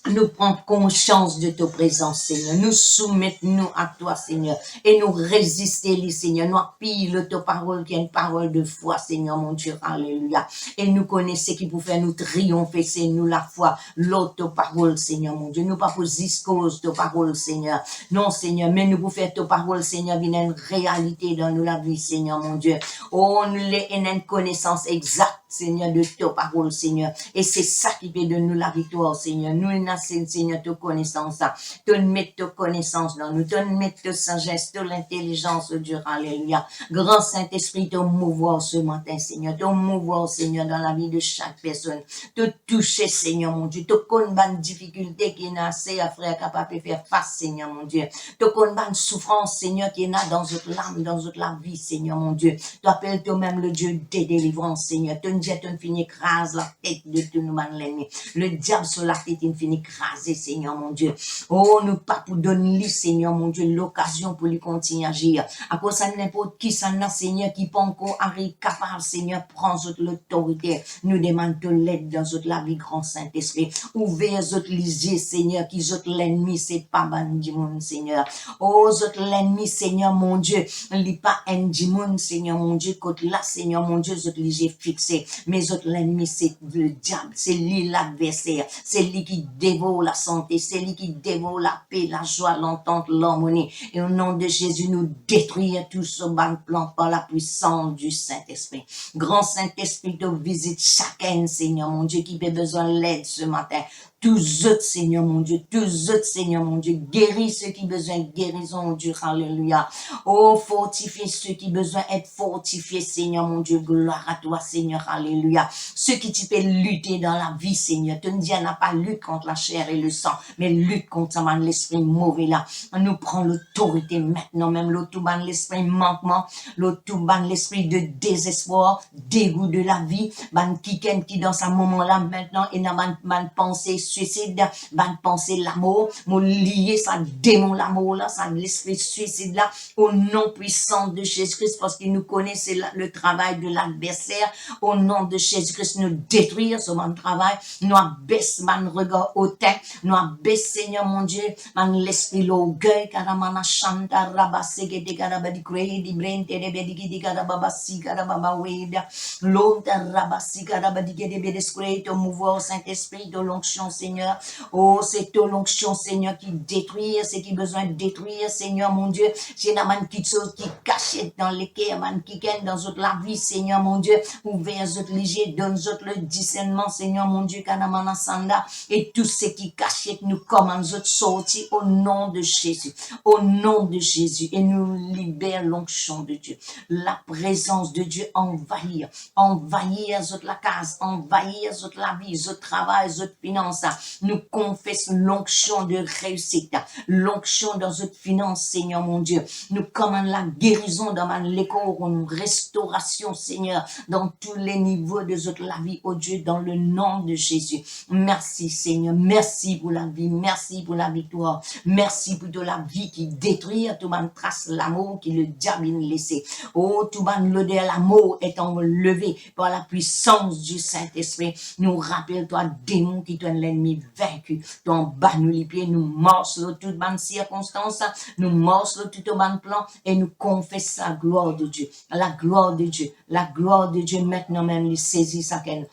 Nous prenons conscience de ta présence, Seigneur. Nous soumettons-nous à toi, Seigneur. Et nous résister, Seigneur. Nous appuyons ta parole qui est une parole de foi, Seigneur, mon Dieu. Alléluia. Et nous connaissons qui pour faire nous triompher, c'est nous la foi. L'autre parole, Seigneur, mon Dieu. Nous pas pour cause ta parole, Seigneur. Non, Seigneur, mais nous pour faire ta parole, Seigneur, vient une réalité dans nous la vie, Seigneur, mon Dieu. Oh, nous avons une connaissance exacte, Seigneur, de ta parole, Seigneur. Et c'est ça qui fait de nous la victoire, Seigneur. Nous, Seigneur, ta connaissance, te mettre ta connaissance dans nous, te mettre ta sagesse, ta l'intelligence, Dieu, alléluia. Grand Saint-Esprit, te mouvoir ce matin, Seigneur, te mouvoir, Seigneur, dans la vie de chaque personne, te toucher, Seigneur, mon Dieu, te connaître une difficulté qui est assez à frère capable de faire face, Seigneur, mon Dieu, te connaître une souffrance, Seigneur, qui est là dans notre âme, dans notre la vie, Seigneur, mon Dieu, tu appelles toi-même le Dieu des délivrances, Seigneur, te dis, tu finis écrase la tête de tout nous, l'ennemi, le diable sur la tête, il finit écraser, Seigneur, mon Dieu. Oh, nous pas pour donner, Seigneur, mon Dieu, l'occasion pour lui continuer à agir. À cause de n'importe qui, ça n'a, Seigneur, qui peut encore arriver capable, Seigneur, prends l'autorité. Nous demandons de l'aide dans la vie, grand Saint-Esprit. Ouvrez votre lisier, Seigneur, qui zot l'ennemi, c'est pas bandit, mon Seigneur. Oh, zot l'ennemi, Seigneur, mon Dieu, n'est pas un dimon, Seigneur, mon Dieu, côté là, Seigneur, mon Dieu, zot lisier fixé. Mais autres, l'ennemi, c'est le diable, c'est lui l'adversaire, c'est lui qui dévore la santé, c'est lui qui dévore la paix, la joie, l'entente, l'harmonie. Et au nom de Jésus, nous détruire tout ce bon plan par la puissance du Saint-Esprit. Grand Saint-Esprit, te visite chacun, Seigneur, mon Dieu, qui a besoin d'aide ce matin. Tous autres, Seigneur mon Dieu, tous autres, Seigneur mon Dieu, guéris ceux qui ont besoin de guérison, mon Dieu, alléluia. Oh, fortifie ceux qui ont besoin d'être fortifiés, Seigneur mon Dieu, gloire à toi, Seigneur, alléluia. Ceux qui tu peux lutter dans la vie, Seigneur, te dis, on n'a pas lutte contre la chair et le sang, mais lutte contre l'esprit mauvais là. On nous prend l'autorité maintenant, même l'autoban, l'esprit manquement, l'autoban, l'esprit de désespoir, dégoût de la vie, ban qui dans ce moment-là maintenant, et n'a ban pensée suicide, ban penser l'amour, mon lier ça démon l'amour là, ça l'esprit suicide là, au nom puissant de Jésus-Christ, parce qu'il nous connaît, c'est le travail de l'adversaire, au nom de Jésus-Christ, nous détruire ce bon travail, nous abaisse man regard hautain, nous abaisse Seigneur mon Dieu, man l'esprit l'orgueil, karamana chanta rabase gede karabadi krei di brente de bedi di karababasi karababa weda, l'onta rabasi karabadi gede bedi skrei, ton mouvement Saint-Esprit de l'onction Seigneur, oh c'est ton l'onction Seigneur qui détruit, c'est qui besoin de détruire Seigneur mon Dieu, c'est la man qui chose qui cachette dans les cœurs, man qui gagne dans toute la vie Seigneur mon Dieu, ouvert autres léger, donne autres le discernement Seigneur mon Dieu, kanamana sanda, et tout ce qui cachette nous commande autres sortir au nom de Jésus, au nom de Jésus, et nous libère l'onction de Dieu, la présence de Dieu envahir autres la case, envahir autres la vie, autres travail, autres finances, nous confesse l'onction de réussite, l'onction dans notre finance, Seigneur mon Dieu. Nous commandons la guérison dans l'école, une restauration, Seigneur, dans tous les niveaux de notre la vie, oh Dieu, dans le nom de Jésus. Merci, Seigneur. Merci pour la vie. Merci pour la victoire. Merci pour de la vie qui détruit tout le trace l'amour qui le diable a laissé. Oh, tout l'odeur l'amour est enlevé par la puissance du Saint-Esprit. Nous rappelle-toi, démon qui donne l'ennemi vaincu. Ton bas nous les pieds, nous morceaux toute bonne circonstance, nous morceaux tout bon plan et nous confessons la gloire de Dieu. La gloire de Dieu. La gloire de Dieu maintenant même, il saisit sa canne.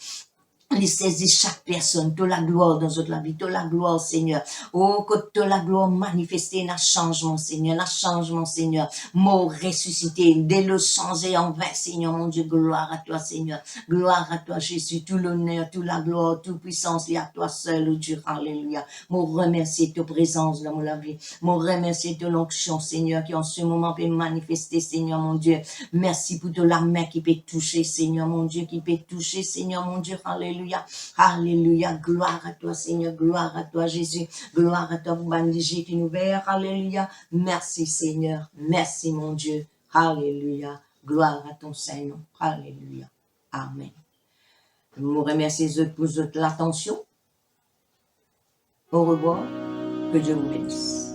Il saisit chaque personne, toute la gloire dans notre vie, toute la gloire, Seigneur. Oh, que toute la gloire manifestée, n'a changement, Seigneur, n'a changement, Seigneur. Mort ressuscité, dès le changer en vain, Seigneur, mon Dieu, gloire à toi, Seigneur. Gloire à toi, Jésus, tout l'honneur, toute la gloire, toute puissance, et à toi seul, oh Dieu, alléluia. Mon remercier ta présence dans ma vie. Mon remercier de l'onction, Seigneur, qui en ce moment peut manifester, Seigneur, mon Dieu. Merci pour de la main qui peut toucher, Seigneur, mon Dieu, qui peut toucher, Seigneur, mon Dieu, alléluia. Alléluia, gloire à toi Seigneur, gloire à toi Jésus, gloire à toi Bandiji qui nous verra, alléluia, merci Seigneur, merci mon Dieu, alléluia, gloire à ton Seigneur, alléluia, amen. Je vous remercie pour l'attention, au revoir, que Dieu vous bénisse.